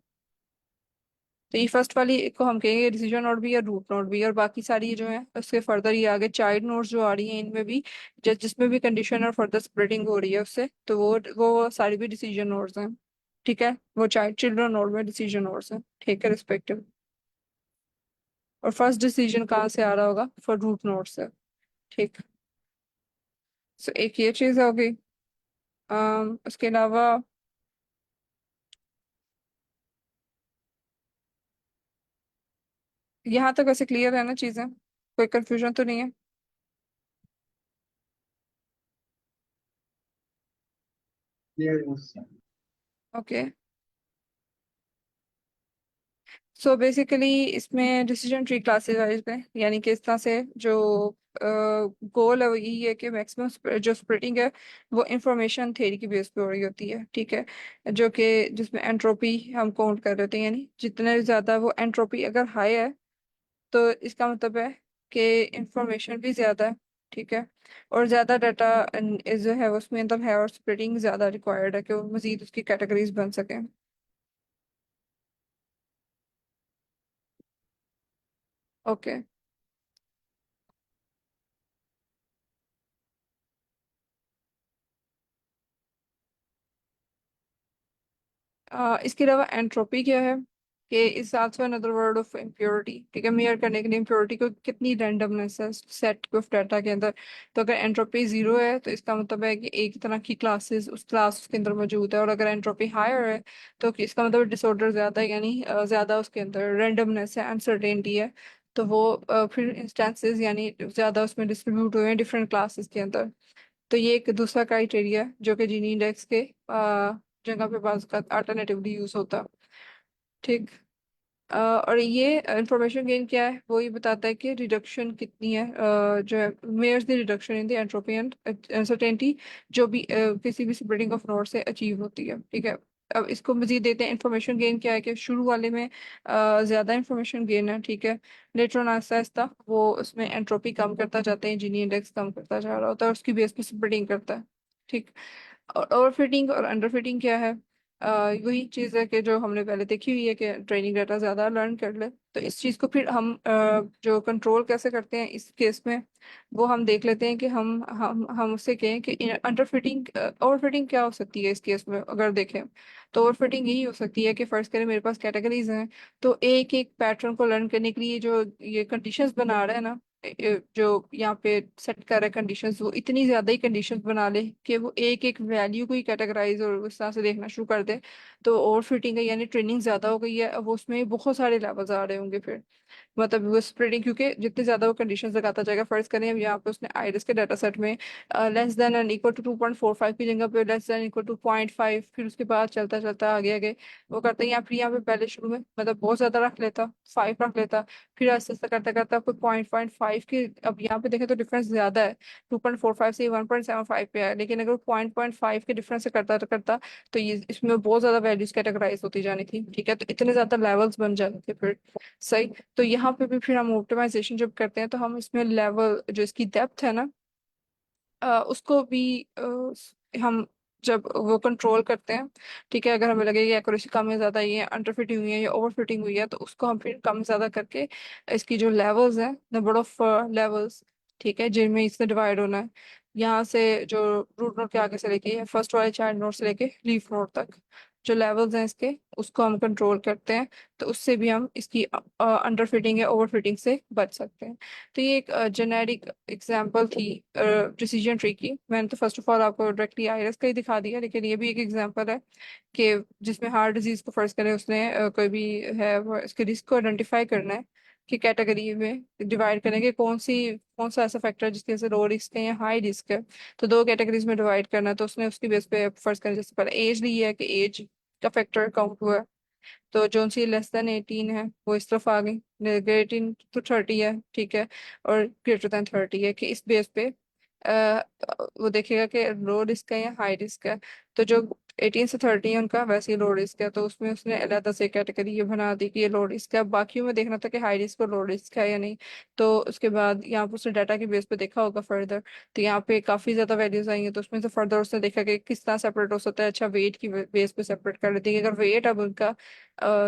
तो ये फर्स्ट वाली को हम कहेंगे डिसीजन नोड भी है, रूट नोड भी है, और बाकी सारी ये जो है उसके फर्दर ये आगे चाइल्ड नोड्स जो आ रही हैं इनमें भी जिसमें भी कंडीशन और फर्दर स्प्लिटिंग हो रही है उससे, तो वो सारी भी डिसीजन नोड्स हैं, ठीक है। वो चिल्ड्रन नोड में डिसीजन नोड्स हैं, ठीक है, रिस्पेक्टिव। और फर्स्ट डिसीजन कहाँ से आ रहा होगा, फॉर रूट नोड से, ठीक। सो एक ये चीज हो गई। उसके अलावा यहाँ तक वैसे क्लियर है ना चीजें, कोई कंफ्यूजन तो नहीं है। ये ओके सो बेसिकली इसमें डिसीजन ट्री क्लासिफाइज में, यानी कि इस तरह से जो गोल है वो यही है कि मैक्सिमम जो स्प्लिटिंग है वो इंफॉर्मेशन थ्योरी की बेस पे हो रही होती है, ठीक है। जो कि जिसमें एंट्रोपी हम काउंट कर रहे थे, यानी जितने ज्यादा वो एंट्रोपी अगर हाई है तो इसका मतलब है कि इंफॉर्मेशन भी ज्यादा है, ठीक है। और ज्यादा डाटा जो है वो उसमें अंदर है और स्प्लिटिंग ज्यादा रिक्वायर्ड है कि वो मजीद उसकी कैटेगरीज बन सके। ओके। इसके अलावा एंट्रोपी क्या है कि is also another word of impurity. ठीक है, मेजर करने के लिए इम्प्योरिटी को कितनी रैंडमनेस है सेट ऑफ डाटा के अंदर। तो अगर एंट्रोपी जीरो है तो इसका मतलब है कि एक तरह की क्लासेस उस क्लास के अंदर मौजूद है, और अगर एंट्रोपी हायर है तो इसका मतलब डिसऑर्डर ज्यादा है, यानी ज्यादा उसके अंदर रैंडमनेस है, अनसर्टेनिटी है। तो वो फिर इंस्टेंसेस यानी ज्यादा उसमें डिस्ट्रीब्यूट हुए हैं डिफरेंट क्लासेस के अंदर। तो ये एक दूसरा क्राइटेरिया है जो कि जीनी इंडेक्स के जगह पे पास का अल्टरनेटिवली यूज होता है। ठीक। और ये इंफॉर्मेशन गेन क्या है, वो ये बताता है कि रिडक्शन कितनी है, जो है measures the reduction in the entropy and uncertainty जो भी किसी भी स्प्रेडिंग ऑफ नोड से अचीव होती है। ठीक है। अब इसको मजीद देते हैं, इंफॉर्मेशन गेन क्या है कि शुरू वाले में ज्यादा इंफॉर्मेशन गेन है। ठीक है। लेटर ऑन आहिस्ता आहिस्ता वो उसमें एंट्रोपी कम करता जाता है, जीनी इंडेक्स कम करता जा रहा होता है और उसकी बेस पे स्प्रेडिंग करता है। ठीक। और ओवरफिटिंग और अंडरफिटिंग क्या है, वही चीज़ है कि जो हमने पहले देखी हुई है कि ट्रेनिंग डाटा ज़्यादा लर्न कर ले। तो इस चीज़ को फिर हम जो कंट्रोल कैसे करते हैं इस केस में, वो हम देख लेते हैं कि हम उससे कहें कि अंडरफिटिंग ओवरफिटिंग क्या हो सकती है इस केस में अगर देखें। तो ओवरफिटिंग यही हो सकती है कि फर्स्ट करें मेरे पास कैटेगरीज हैं, तो एक एक पैटर्न को लर्न करने के लिए जो ये कंडीशंस बना रहे हैं ना, जो यहाँ पे सेट कर रहे कंडीशंस, वो इतनी ज्यादा ही कंडीशंस बना ले कि वो एक एक वैल्यू को ही कैटेगराइज और उस तरह से देखना शुरू कर दे। तो ओवर फिटिंग है, यानी ट्रेनिंग ज्यादा हो गई है, अब उसमें बहुत सारे लेवल्स आ रहे होंगे फिर। मतलब वो स्प्रेडिंग, क्योंकि जितने ज्यादा वो कंडीशंस लगाता जाएगा, फर्ज करें अब यहाँ पे उसने आइरिस के डाटा सेट में less than and equal to 2.45 की जगह पे लेस देन इक्वल टू 0.5, फिर उसके बाद चलता चलता आगे आगे वो करते हैं, या फिर यहाँ पे पहले शुरू में मतलब बहुत ज्यादा रख लेता, 5 रख लेता, फिर आस्ते आस्ते करता करता आपको 0.5 की, अब यहाँ पे देखें तो डिफरेंस ज्यादा है, 2.45 से 1.75 पे है, लेकिन अगर 0.5 के डिफरेंस से करता तो ये इसमें बहुत ज्यादा वैल्यूज कैटेगराइज होती जानी थी। ठीक है, तो इतने ज्यादा लेवल्स बन जाते थे फिर। सही। तो यहाँ पे भी फिर हम ऑप्टिमाइजेशन जब करते हैं तो हम इसमें लेवल जो इसकी डेप्थ है ना, उसको भी हम जब वो कंट्रोल करते हैं। ठीक है, अगर हमें लगे कि एक्यूरेसी कम है, ज्यादा ये अंडर फिटिंग हुई है या ओवर फिटिंग हुई है, तो उसको हम फिर कम ज्यादा करके इसकी जो लेवल्स हैं, नंबर ऑफ लेवल्स, ठीक है, जिनमें इससे डिवाइड होना है, यहाँ से जो रूट नोड के आगे से लेके फर्स्ट वाले चाइल्ड नोड से लेके लीफ नोड तक जो लेवल्स हैं इसके, उसको हम कंट्रोल करते हैं। तो उससे भी हम इसकी अंडर फिटिंग या ओवर फिटिंग से बच सकते हैं। तो ये एक जेनेरिक एग्जांपल थी डिसीजन ट्री की। मैंने तो फर्स्ट ऑफ ऑल आपको डायरेक्टली आइरिस का ही दिखा दिया, लेकिन ये भी एक एग्जांपल है कि जिसमें हार्ट डिजीज को फर्ज करें, उसने कोई भी है वो इसके रिस्क को आइडेंटिफाई करना है कि कैटेगरी में डिवाइड करें कि कौन सा ऐसा फैक्टर है जिसकी वजह से लो रिस्क है या हाई रिस्क है। तो दो कैटेगरीज में डिवाइड करना है, तो उसने उसकी बेस पे फर्ज करें, जैसे पहले एज ली है कि एज का फैक्टर काउंट हुआ है, तो जोन सी लेस देन 18 है वो इस तरफ आ गई, ग्रेटर 18 to 30 है। ठीक है, और ग्रेटर देन 30 है कि इस बेस पे आ, वो देखेगा कि लो रिस्क है या हाई रिस्क है। तो जो 18 से 30 है उनका वैसे ही लो रिस्क है, तो उसमें उसने अलग से कैटेगरी ये बना दी कि ये लो रिस्क है। अब बाकियों में देखना था कि हाई रिस्क और लो रिस्क है या नहीं। तो उसके बाद यहाँ पर उसने डाटा के बेस पे देखा होगा फर्दर, तो यहाँ पे काफी ज्यादा वैल्यूज आई हैं, तो उसमें से फर्दर उसने देखा कि किस तरह सेपरेट हो सकता है। अच्छा, वेट की बेस पे सेपरेट कर लेती है कि अगर वेट अब उनका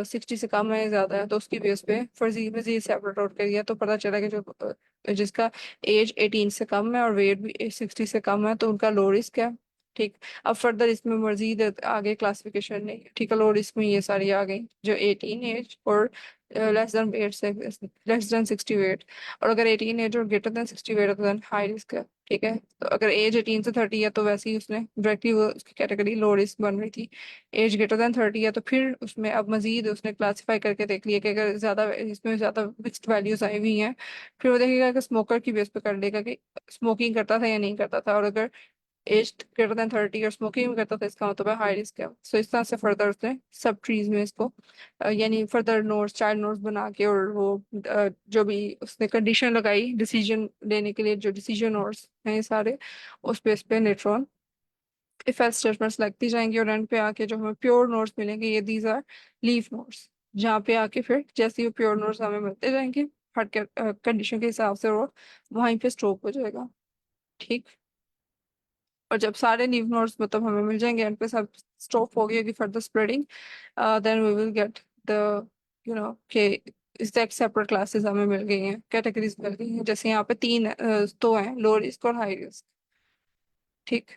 60 से कम है ज्यादा है, तो उसकी बेस पे फर्जी मजीद सेपरेट आउट करिए, तो पता चला कि जो जिसका एज 18 से कम है और वेट भी 60 से कम है, तो उनका लो रिस्क है। ठीक। अब फर्दर इसमें मजीद आगे क्लासिफिकेशन नहीं है। ठीक है, लो रिस्क में ये सारी आ गई जो 18 एज और लेस देन वेट से लेस देन 60 वेट, और अगर 18 एज और ग्रेटर देन 60 वेट है तो देन हाई रिस्क है। ठीक है, तो अगर एज 18 से 30 है तो वैसे ही उसने डायरेक्टली वो उसकी कैटेगरी लो रिस्क बन रही थी। एज ग्रेटर देन 30 है तो फिर उसमें अब मजीद उसने क्लासिफाई करके देख लिया कि अगर ज्यादा इसमें ज्यादा मिक्स्ड वैल्यूज आई हुई हैं, फिर वो देखेगा कि स्मोकर की बेस पे कर लेगा कि स्मोकिंग करता था या नहीं करता था, और अगर एज ग्रेटर देन 30 और स्मोकिंग करता था, इसका मतलब है हाई रिस्क है। सो इस तरह से फर्दर उसने सब ट्रीज में इसको यानी फर्दर नोड्स चाइल्ड नोड्स बना के, और वो जो भी उसने कंडीशन लगाई डिसीजन लेने के लिए, जो डिसीजन नोड्स हैं ये सारे, उस बेस पे लेटर इफ एल्स स्टेटमेंट्स लगती जाएंगी, और एंड पे आके जो हमें प्योर नोट्स मिलेंगे, ये दीज आर लीफ नोट्स, जहाँ पे आके फिर जैसे ही प्योर नोट्स हमें मिलते जाएंगे हर कंडीशन के हिसाब से वो वहीं पे स्टॉप हो जाएगा। ठीक। और जब सारे लीफ नोट्स मतलब हमें मिल जाएंगे एंड पे सब स्टॉप हो गई होगी further spreading, then we will get the के एग्जैक्ट सेपरेट क्लासेस हमें मिल गई हैं, कैटेगरीज मिल गई हैं। जैसे यहाँ पे तीन तो हैं, लो रिस्क और हाई रिस्क। ठीक।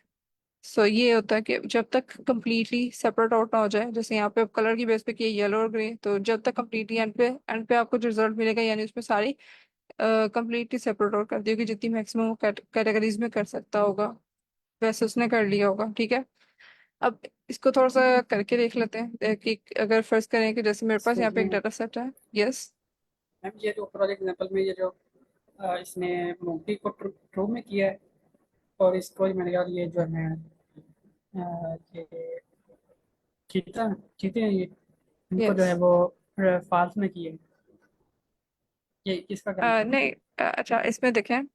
सो ये होता है कि जब तक कंप्लीटली सेपरेट आउट ना हो जाए, जैसे यहाँ पे कलर की बेस पे किया येलो और ग्रे, तो जब तक कंप्लीटली एंड पे आपको जो रिजल्ट मिलेगा, यानी उसमें सारी कंप्लीटली सेपरेट आउट कर दी होगी, जितनी मैक्सिमम कैटेगरीज में कर सकता होगा वैसे उसने कर लिया होगा। ठीक है। अब इसको थोड़ा सा करके देख लेते हैं कि अगर फर्ज करें कि जैसे मेरे पास यहाँ एक्सक्यूज पे एक मी डाटा सेट है। यस। मैम, ये जो प्रोजेक्ट एग्जाम्पल में ये जो इसने मोंकी को ट्रू में किया है, और इसको मैंने कहा ये जो है ये चीता चीते हैं ये, इनको जो यस। है वो फाल्स में किए, ये किसका करना था? नहीं। अच्छा, इसमें देखें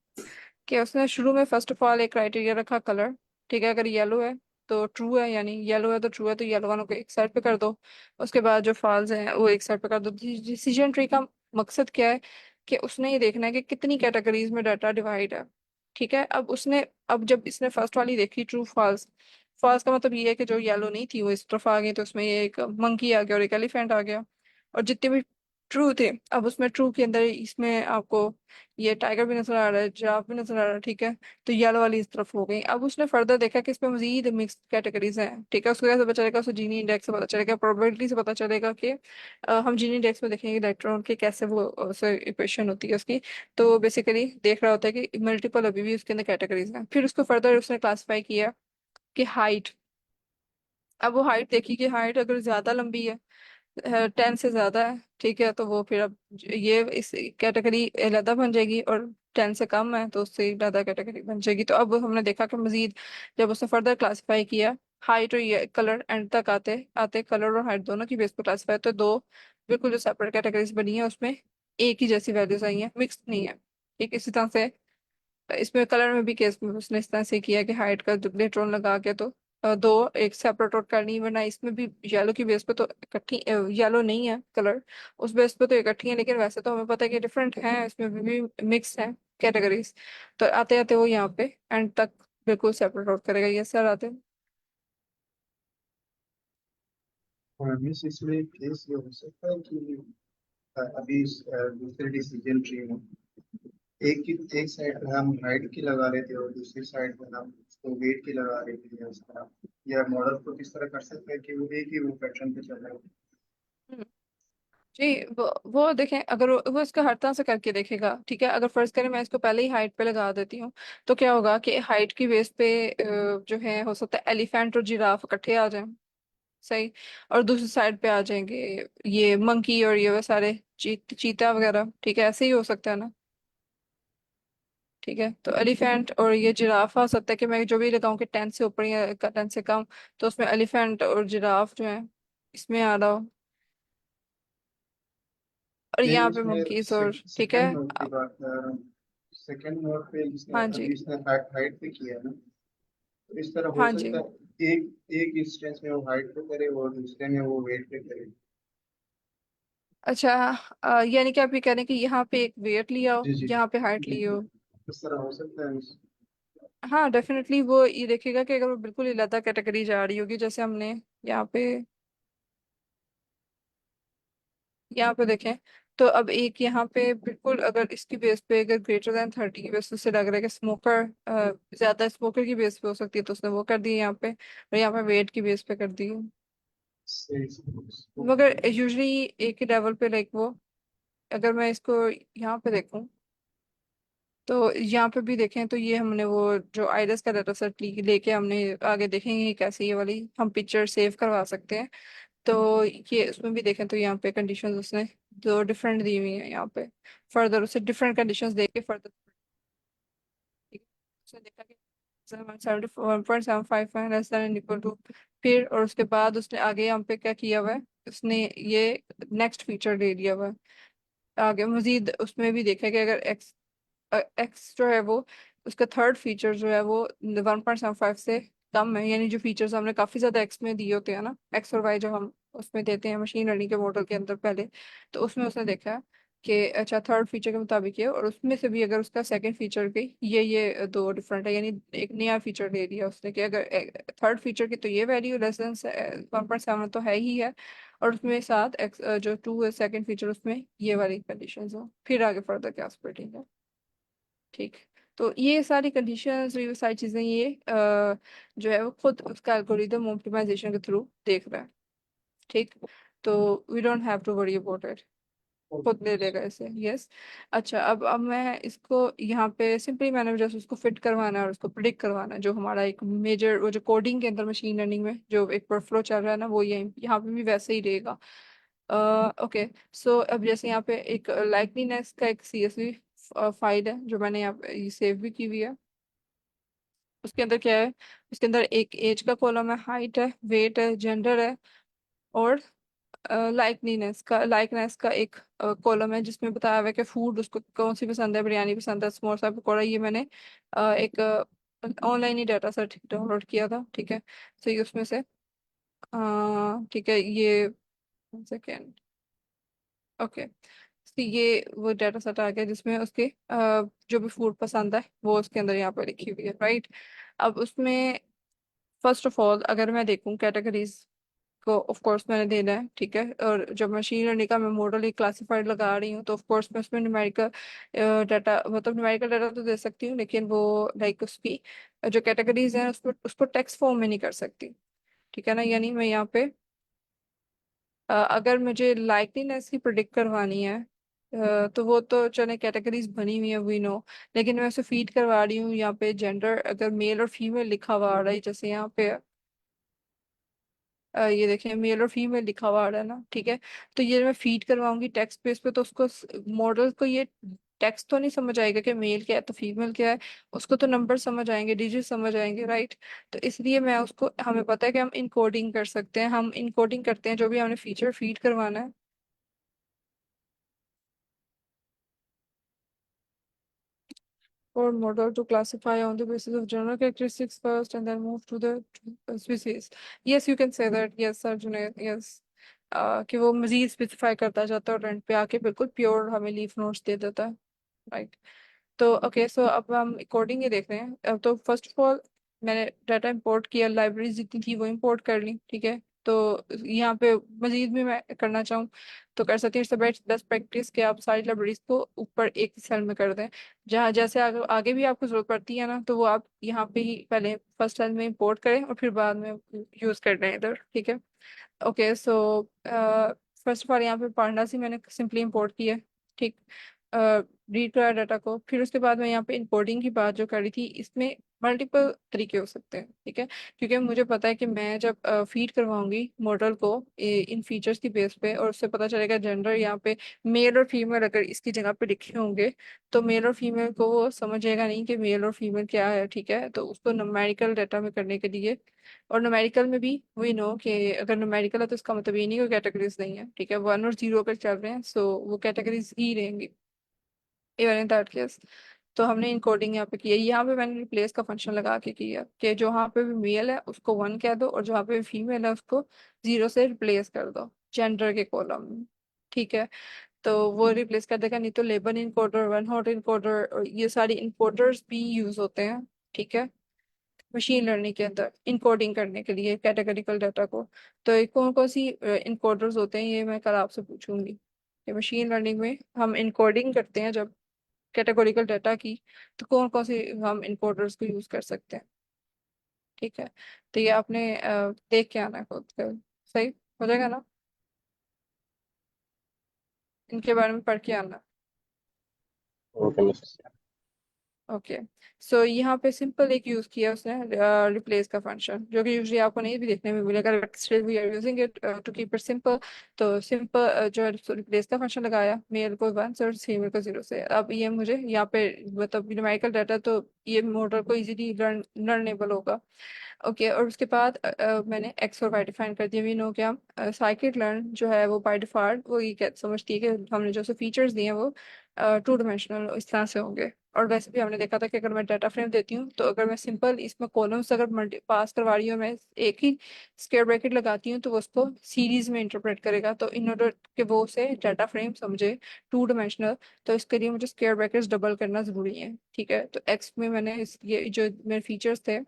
कि उसने शुरू में फर्स्ट ऑफ ऑल एक क्राइटेरिया रखा कलर। ठीक है, अगर येलो है तो ट्रू है, यानी येलो है तो ट्रू है, तो येलो वालों को एक साइड पे कर दो। उसके बाद जो फॉल्स हैं वो एक साइड पे कर दो। डिसीजन ट्री का मकसद क्या है कि उसने ये देखना है कि कितनी कैटेगरीज में डाटा डिवाइड है। ठीक है। अब जब इसने फर्स्ट वाली देखी ट्रू फॉल्स, फॉल्स का मतलब ये है कि जो येलो नहीं थी वो इस तरफ आ गई, तो उसमें ये एक मंकी आ गया और एक एलिफेंट आ गया। और जितने भी ट्रू थे, अब उसमें ट्रू के अंदर इसमें आपको ये टाइगर भी नजर आ रहा है, जिराफ भी नजर आ रहा है। ठीक है। तो येलो वाली इस तरफ हो गई। अब उसने फर्दर देखा कि इसमें मजीद मिक्स कैटेगरीज हैं। ठीक है। उसको कैसे पता चलेगा? उसको जीनी इंडेक्स से पता चलेगा, प्रोबेबिलिटी से पता चलेगा कि हम जीनी इंडेक्स में देखेंगे इलेक्ट्रॉन के कैसे वो इक्वेशन होती है उसकी। तो बेसिकली देख रहा होता है कि मल्टीपल अभी भी उसके अंदर कैटेगरीज हैं। फिर उसको फर्दर उसने क्लासीफाई किया कि हाइट। अब वो हाइट देखी कि हाइट अगर ज्यादा लंबी है, 10 से ज्यादा है, ठीक है, तो वो फिर अब ये इस कैटेगरी अलहदा बन जाएगी। और 10 से कम है तो उससे अलहदा कैटेगरी बन जाएगी। तो अब हमने देखा कि मजीद जब उसने फर्दर क्लासिफाई किया, हाइट और ये कलर एंड तक आते आते कलर और हाइट दोनों की बेस पर क्लासिफाई, तो दो बिल्कुल जो सेपरेट कैटेगरीज बनी है उसमें एक ही जैसी वैल्यूज आई हैं, मिक्स नहीं है। ठीक। इसी तरह से इसमें कलर में भी केस में उसने इस तरह से किया कि हाइट का इलेक्ट्रॉन लगा के तो दो एक सेपरेट आउट करनी, वरना इसमें भी येलो की बेस पे तो इकट्ठी, येलो नहीं है कलर, उस बेस पे तो इकट्ठी है, लेकिन वैसे तो हमें पता है कि डिफरेंट है, इसमें भी मिक्स है कैटेगरीज। तो आते आते वो यहाँ पे एंड तक बिल्कुल सेपरेट आउट करेगा। ये सर आते हैं। और मिस इसमें केस ये हो सकता है कि अभी दूसरे डिसीजन ट्री में एक साइड पे हम हाइट की लगा रहे थे और दूसरी साइड पे हम उसको वेट की लगा रहे थे, या इस तरह, या मॉडल को किस तरह कर सकते हैं कि वो एक ही वो पैटर्न पे चल रहा है। हम्म, जी। वो देखें, अगर वो इसका हर तरह से करके देखेगा। ठीक है। अगर फर्ज करें मैं इसको पहले ही हाइट पे लगा देती हूँ, तो क्या होगा कि हाइट की बेस पे जो है हो सकता है एलिफेंट और जिराफ इकट्ठे आ जाएं। सही। और दूसरी साइड पे आ जाएंगे ये मंकी और ये वो सारे चीता वगैरह। ठीक है, ऐसे ही हो सकता है ना। ठीक है। तो एलिफेंट और ये जिराफ आ सकता है कि मैं जो भी लगाऊं कि 10 से ऊपर या 10 से कम, तो उसमें एलिफेंट और जिराफ जो है इसमें आ रहा हो, और नहीं, यहाँ पे उसमें मंकीज और। ठीक है। सेकंड नोट की बात कर रहा हूँ। सेकंड नोट पे इसने हाँ जी। अभी इसने हाइट पे किया है ना, तो इस तरह हो हाँ जी। सकता है एक एक इंस्टेंस में वो हाइट पे करे और दूसरे में वो वेट पे करे। अच्छा। यानी कि आप ये कह रहे हैं कि यहाँ पे एक वेट लिया हो, जी जी यहाँ पे हाइट जी ली जी, हो। इस तरह हो सकता है। हाँ, डेफिनेटली वो ये देखेगा कि अगर वो बिल्कुल अलग कैटेगरी जा रही होगी, जैसे हमने यहाँ पे यहाँ पे देखें, तो अब एक यहाँ पे बिल्कुल अगर इसकी बेस पे अगर ग्रेटर देन 30 की बेस से लग रहा है कि स्मोकर, ज्यादा स्मोकर की बेस पे हो सकती है, तो उसने वो कर दी यहाँ पे, और यहाँ पे वेट की बेस पे कर दी। सही मगर यूजली एक ही लेवल पे लाइक वो, अगर मैं इसको यहाँ पे देखूं, तो यहाँ पे भी देखें तो ये हमने वो जो आइरिस का डाटा सेट लेके हमने आगे देखेंगे कि कैसे ये वाली हम पिक्चर सेव करवा सकते हैं। तो ये उसमें भी देखें तो यहाँ पे कंडीशंस उसने दो डिफरेंट दी हुई है यहाँ पे। फर्दर उसे डिफरेंट कंडीशंस दे के फर्दर उसने देखा कि 1.75 है लेस देन इक्वल टू। फिर और उसके बाद उसने आगे यहाँ पे क्या किया हुआ है, उसने ये नेक्स्ट फीचर दे दिया हुआ है। आगे मजीद उसमें भी देखा कि अगर एक्स जो है वो, उसका थर्ड फीचर जो है वो 1.75 से कम है, यानी जो फीचर्स हमने काफी ज्यादा एक्स में दिए होते हैं ना, एक्स और वाई जो हम उसमें देते हैं मशीन लर्निंग के मॉडल के अंदर पहले, तो उसमें उसने देखा है कि अच्छा थर्ड फीचर के मुताबिक है, और उसमें से भी अगर उसका सेकंड फीचर की ये दो डिफरेंट है, यानी एक नया फीचर दे दिया उसने कि अगर थर्ड फीचर की तो ये वैल्यू लेस देन 1.7 तो है ही है, और उसमें साथ जो टू है सेकंड फीचर उसमें ये वाली कंडीशन हो, फिर आगे फर्दर क्या स्प्लिटिंग है। ठीक। तो ये सारी कंडीशंस, ये सारी चीजें ये जो है वो खुद उसका एल्गोरिदम ऑप्टिमाइजेशन के थ्रू देख रहा है। ठीक। तो we don't have to worry about it, खुद ले लेगा इसे। यस। अच्छा, अब मैं इसको यहाँ पे सिंपली मैंने जस्ट उसको फिट करवाना है और उसको प्रिडिक्ट करवाना है, जो हमारा एक मेजर वो जो कोडिंग के अंदर मशीन लर्निंग में जो एक वर्कफ्लो चल रहा है ना, वो ये यहाँ पे भी वैसे ही रहेगा। ओके। सो अब जैसे यहाँ पे एक लाइकलीनेस का एक CSV फाइल है जो मैंने यहाँ पे सेव भी की हुई है। उसके अंदर क्या है, उसके अंदर एक एज का कॉलम है, हाइट है, वेट है, जेंडर है, और लाइकनेस का एक कॉलम है जिसमें बताया हुआ है कि फूड उसको कौन सी पसंद है, बिरयानी पसंद है, समोसा पकौड़ा। ये मैंने एक ऑनलाइन ही डाटा सेट डाउनलोड किया था। ठीक है। तो ये उसमें से ठीक है, ये सेकेंड। ओके। तो ये वो डाटा सेट आ गया जिसमें उसके जो भी फूड पसंद है वो उसके अंदर यहाँ पे लिखी हुई है, राइट। अब उसमें फर्स्ट ऑफ ऑल अगर मैं देखूं कैटेगरीज को, ऑफ कोर्स मैंने देना है। ठीक है। और जब मशीन लर्निंग का मैं मॉडल एक क्लासिफाइड लगा रही हूँ तो ऑफ कोर्स मैं उसमें न्यूमेरिकल डाटा, मतलब न्यूमेरिकल डाटा तो दे सकती हूँ, लेकिन वो लाइक उसकी जो कैटेगरीज हैं उसको टेक्स्ट फॉर्म में नहीं कर सकती। ठीक है ना। यानी मैं यहाँ पे अगर मुझे लाइकलीनेस की प्रिडिक्ट करवानी है तो वो तो चले कैटेगरीज बनी हुई है वी नो, लेकिन मैं उसे फीड करवा रही हूँ यहाँ पे जेंडर, अगर मेल और फीमेल लिखा हुआ आ रहा है जैसे यहाँ पे ये देखें मेल और फीमेल लिखा हुआ आ रहा है ना। ठीक है। तो ये मैं फीड करवाऊंगी टेक्स्ट बेस पे, तो उसको मॉडल को ये टेक्स्ट तो नहीं समझ आएगा कि मेल क्या है तो फीमेल क्या है। उसको तो नंबर समझ आएंगे, डिजिट समझ आएंगे, राइट। तो इसलिए मैं उसको, हमें पता है कि हम इनकोडिंग कर सकते हैं, हम इनकोडिंग करते हैं जो भी हमने फीचर फीड करवाना है। Or model to classify on the basis of general characteristics first and then move to the species. Yes, you can say that. Yes, sir, Junaid. Yes. कि वो मजीद स्पेसिफाई करता जाता है और एंड पे आके बिल्कुल प्योर हमें लीफ नोट्स दे देता है, राइट। तो ओके, सो अब हम कोडिंग ही देख रहे हैं। अब तो फर्स्ट ऑफ ऑल मैंने डाटा इंपोर्ट किया, लाइब्रेरीज जितनी थी वो इंपोर्ट कर ली। ठीक है। तो यहाँ पे मजीद भी मैं करना चाहूँ तो कर सकती हूँ। बेस्ट बेस्ट प्रैक्टिस कि आप सारी लाइब्रेरीज को ऊपर एक सेल में कर दें। जहाँ जैसे आगे भी आपको जरूरत पड़ती है ना, तो वो आप यहाँ पे ही पहले फर्स्ट सेल में इंपोर्ट करें और फिर बाद में यूज कर लें इधर। ठीक है। Okay. So first of all यहाँ पे पांडास ही मैंने सिंपली इंपोर्ट किया। ठीक। रीड करा डाटा को, फिर उसके बाद मैं यहाँ पे इनकोडिंग की बात जो करी थी, इसमें मल्टीपल तरीके हो सकते हैं। ठीक है। क्योंकि मुझे पता है कि मैं जब फीड करवाऊंगी मॉडल को इन फीचर्स की बेस पे, और उससे पता चलेगा जेंडर यहाँ पे मेल और फीमेल अगर इसकी जगह पे लिखे होंगे तो मेल और फीमेल को वो समझेगा नहीं कि मेल और फीमेल क्या है। ठीक है। तो उसको न्यूमेरिकल डाटा में करने के लिए, और न्यूमेरिकल में भी वी नो कि अगर न्यूमेरिकल है तो इसका मतलब ये नहीं कि कैटेगरीज नहीं है। ठीक है। 1 और 0 अगर चल रहे हैं सो वो कैटेगरीज ही रहेंगी, इवन इन दैट केस। तो हमने इनकोडिंग यहाँ पे की है। यहाँ पे मैंने रिप्लेस का फंक्शन लगा के किया कि जहाँ पे भी मेल है उसको 1 कह दो और जहाँ पे भी फीमेल है उसको 0 से रिप्लेस कर दो जेंडर के कॉलम में। ठीक है। तो वो रिप्लेस कर देगा। नहीं तो label encoder, one hot encoder और ये सारी इनकोडर्स भी यूज होते हैं। ठीक है। मशीन लर्निंग के अंदर इनकोडिंग करने के लिए कैटेगरिकल डाटा को। तो ये कौन कौन सी इनकोडर्स होते हैं ये मैं कल आपसे पूछूंगी कि मशीन लर्निंग में हम इनकोडिंग करते हैं जब कैटेगोरिकल डाटा की, तो कौन कौन से हम इनकोडर्स को यूज कर सकते हैं। ठीक है। तो ये आपने देख के आना है खुद कल, सही हो जाएगा ना, इनके बारे में पढ़ के आना। Okay miss. ओके। सो यहाँ पे सिंपल एक यूज किया उसने, रिप्लेस का फंक्शन, जो कि यूजली आपको नहीं भी देखने में मिलेगा, but still we are using it to keep it simple. तो सिंपल जो रिप्लेस का फंक्शन लगाया, मेल को 1 से और फीमेल को 0 से। अब ये मुझे यहाँ पे मतलब न्यूमेरिकल डाटा, तो ये मॉडल को इजीली लर्नेबल होगा। ओके। और उसके बाद मैंने एक्स और वाई डिफाइन कर दिया। वी नो कि हम साइकिट लर्न जो है वो बाय डिफॉल्ट वो ये क्या समझती है कि हमने जो से फीचर्स दिए हैं वो 2 डायमेंशनल इस तरह से होंगे। और वैसे भी हमने देखा था कि अगर मैं डाटा फ्रेम देती हूँ तो अगर मैं सिंपल इसमें कॉलम्स अगर मल्टी पास करवा रही हूँ, मैं एक ही स्क्वायर ब्रैकेट लगाती हूँ तो वो उसको सीरीज में इंटरप्रेट करेगा। तो इन ऑर्डर कि वो उसे डाटा फ्रेम समझे 2 डायमेंशनल, तो इसके लिए मुझे स्क्वायर ब्रैकेट्स डबल करना जरूरी है। ठीक है। तो एक्स में मैंने ये जो मेरे फीचर्स थे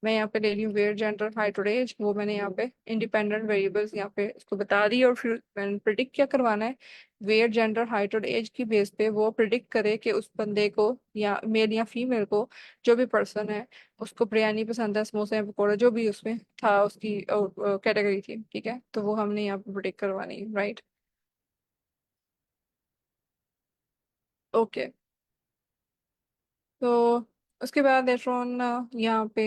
मैं यहाँ पे ले रही हूँ वेयर, जेंडर, हाइट और एज। वो मैंने यहाँ पे इंडिपेंडेंट वेरिएबल्स यहाँ पे इसको बता दी, और फिर मैंने प्रिडिक्ट क्या करवाना है, वेयर, जेंडर, हाइट और एज की बेस पे वो प्रिडिक्ट करे कि उस बंदे को या मेल या फीमेल को, जो भी पर्सन है, उसको बिरयानी पसंद है, समोसा या पकौड़ा, जो भी उसमें था उसकी कैटेगरी थी, ठीक है। तो वो हमने यहाँ पे प्रिडिक्ट करवानी है, राइट। ओके। तो उसके बाद लेटर ऑन यहाँ पे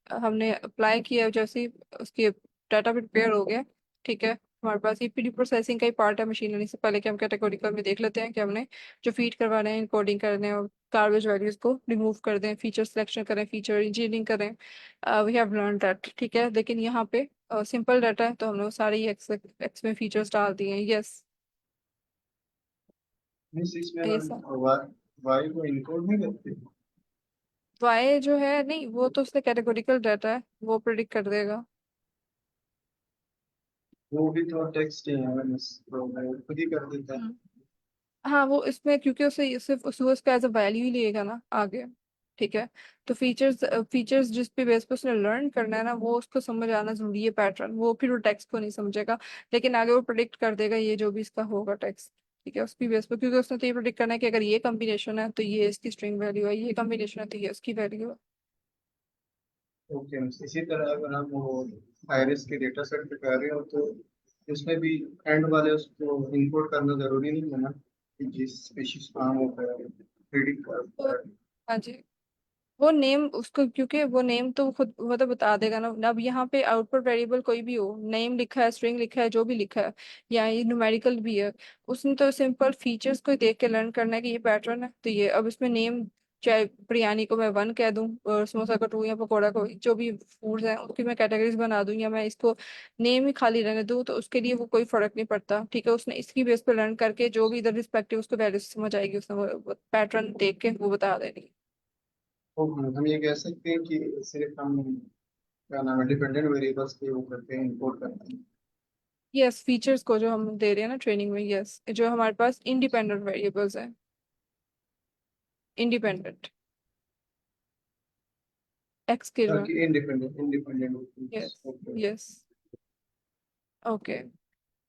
हमने अप्लाई किया, जैसे ही उसकी डाटा भी प्रिपेयर हो गया, ठीक है। हमारे पास ये प्री प्रोसेसिंग का ही पार्ट है मशीन लर्निंग से पहले, कि हम कैटेगोरिकल में देख लेते हैं कि हमने जो फीड करवा रहे हैं, कोडिंग कर रहे हैं और गार्बेज वैल्यूज को रिमूव कर दें, फीचर सिलेक्शन करें, फीचर इंजीनियरिंग करें। वी हैव लर्न दैट, ठीक है। लेकिन यहाँ पे सिंपल डाटा है, तो हमने वो सारे ही एक्स में फीचर्स डाल दिए हैं, यस। मीन्स इसमें ऐसा हम वाई को इनकोड नहीं करते। वाई जो है, नहीं वो तो उससे कैटेगोरिकल डाटा है, वो प्रिडिक्ट कर देगा। वो भी तो टेक्स्ट ही है, मीन्स तो वो खुद ही कर देता है। हम्म। हाँ, वो इसमें क्योंकि उसे सिर्फ उस उसका एज अ वैल्यू ही लेगा ना आगे, ठीक है। तो फीचर्स जिस पे बेस पे उसने लर्न करना है ना, वो उसको समझ आना जरूरी है, पैटर्न। वो फिर वो टेक्स्ट को नहीं समझेगा, लेकिन आगे वो प्रिडिक्ट कर देगा ये जो भी इसका होगा टेक्स्ट, ठीक है, उसकी बेस पे। क्योंकि उसने तो ये प्रिडिक्ट करना है कि अगर ये कॉम्बिनेशन है तो ये इसकी स्ट्रिंग वैल्यू है, ये कॉम्बिनेशन है तो ये उसकी वैल्यू है। ओके, इसी तरह अगर हम वो आयरिस के डेटा सेट पे कर रहे हो तो उसमें भी एंड वाले उसको इनकोड करना जरूरी नहीं है ना, कि जिस स्पीशीज का हम वो कर रहे हैं प्रिडिक्ट तो कर। हाँ जी, वो नेम उसको, क्योंकि वो नेम तो खुद वो तो बता देगा ना। अब यहाँ पे आउटपुट वेरिएबल कोई भी हो, नेम लिखा है, स्ट्रिंग लिखा है, जो भी लिखा है, या ये न्यूमेरिकल भी है, उसने तो सिंपल फीचर्स को ही देख के लर्न करना है कि ये पैटर्न है, तो ये अब इसमें नेम, चाहे बिरयानी को मैं 1 कह दूं और समोसा को 2, या पकौड़ा को, जो भी फूड्स हैं उसकी मैं कैटेगरीज बना दूं, या मैं इसको नेम ही खाली रहने दूं, तो उसके लिए वो कोई फर्क नहीं पड़ता, ठीक है। उसने इसकी बेस पे लर्न करके जो भी इधर रिस्पेक्टिव उसको वैल्यू समझ आएगी, उसने वो पैटर्न देख के वो बता देनी। तो हम ये कह सकते हैं कि सिर्फ हम क्या नाम है डिपेंडेंट वेरिएबल्स के वो करते हैं, इंपोर्ट करते हैं। यस, फीचर्स को जो हम दे रहे हैं ना ट्रेनिंग में, यस, जो हमारे पास इंडिपेंडेंट वेरिएबल्स हैं, इंडिपेंडेंट एक्स के जो, ताकि independent independent. Yes, okay. Yes, okay,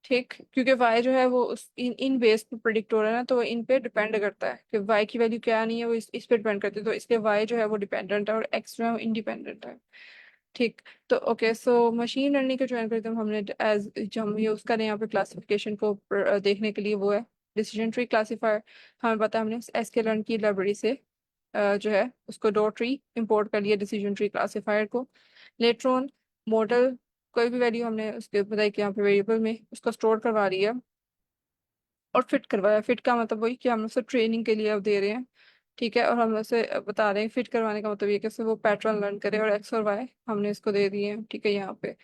ठीक। क्योंकि वाई जो है वो उस इन बेस पे प्रिडिक्ट हो रहा है ना, तो वो इन पे डिपेंड करता है कि वाई की वैल्यू क्या नहीं है, वो इस पे डिपेंड करती है, तो इसलिए वाई जो है वो डिपेंडेंट है और एक्स जो है वो इंडिपेंडेंट है, ठीक। तो ओके, सो मशीन लर्निंग का जो एल्गोरिथम हमने एज जो हम यूज करें यहाँ पे क्लासिफिकेशन को देखने के लिए, वो है डिसीजन ट्री क्लासीफायर। हमें पता है हमने एसके की लाइब्रेरी से जो है उसको डॉ ट्री इंपोर्ट कर लिया, डिसीजन ट्री क्लासीफायर को। लेटर ऑन मॉडल, कोई भी वैल्यू हमने उसके बताई कि यहाँ पे वेरिएबल में उसको स्टोर करवा लिया और फिट करवाया। फिट का मतलब वही कि हम उसे ट्रेनिंग के लिए अब दे रहे हैं, ठीक है। और हम उसे बता रहे हैं फिट करवाने का मतलब ये कि उससे वो पैटर्न लर्न करे, और एक्स और वाई हमने इसको दे दिए हैं, ठीक है, यहाँ पे।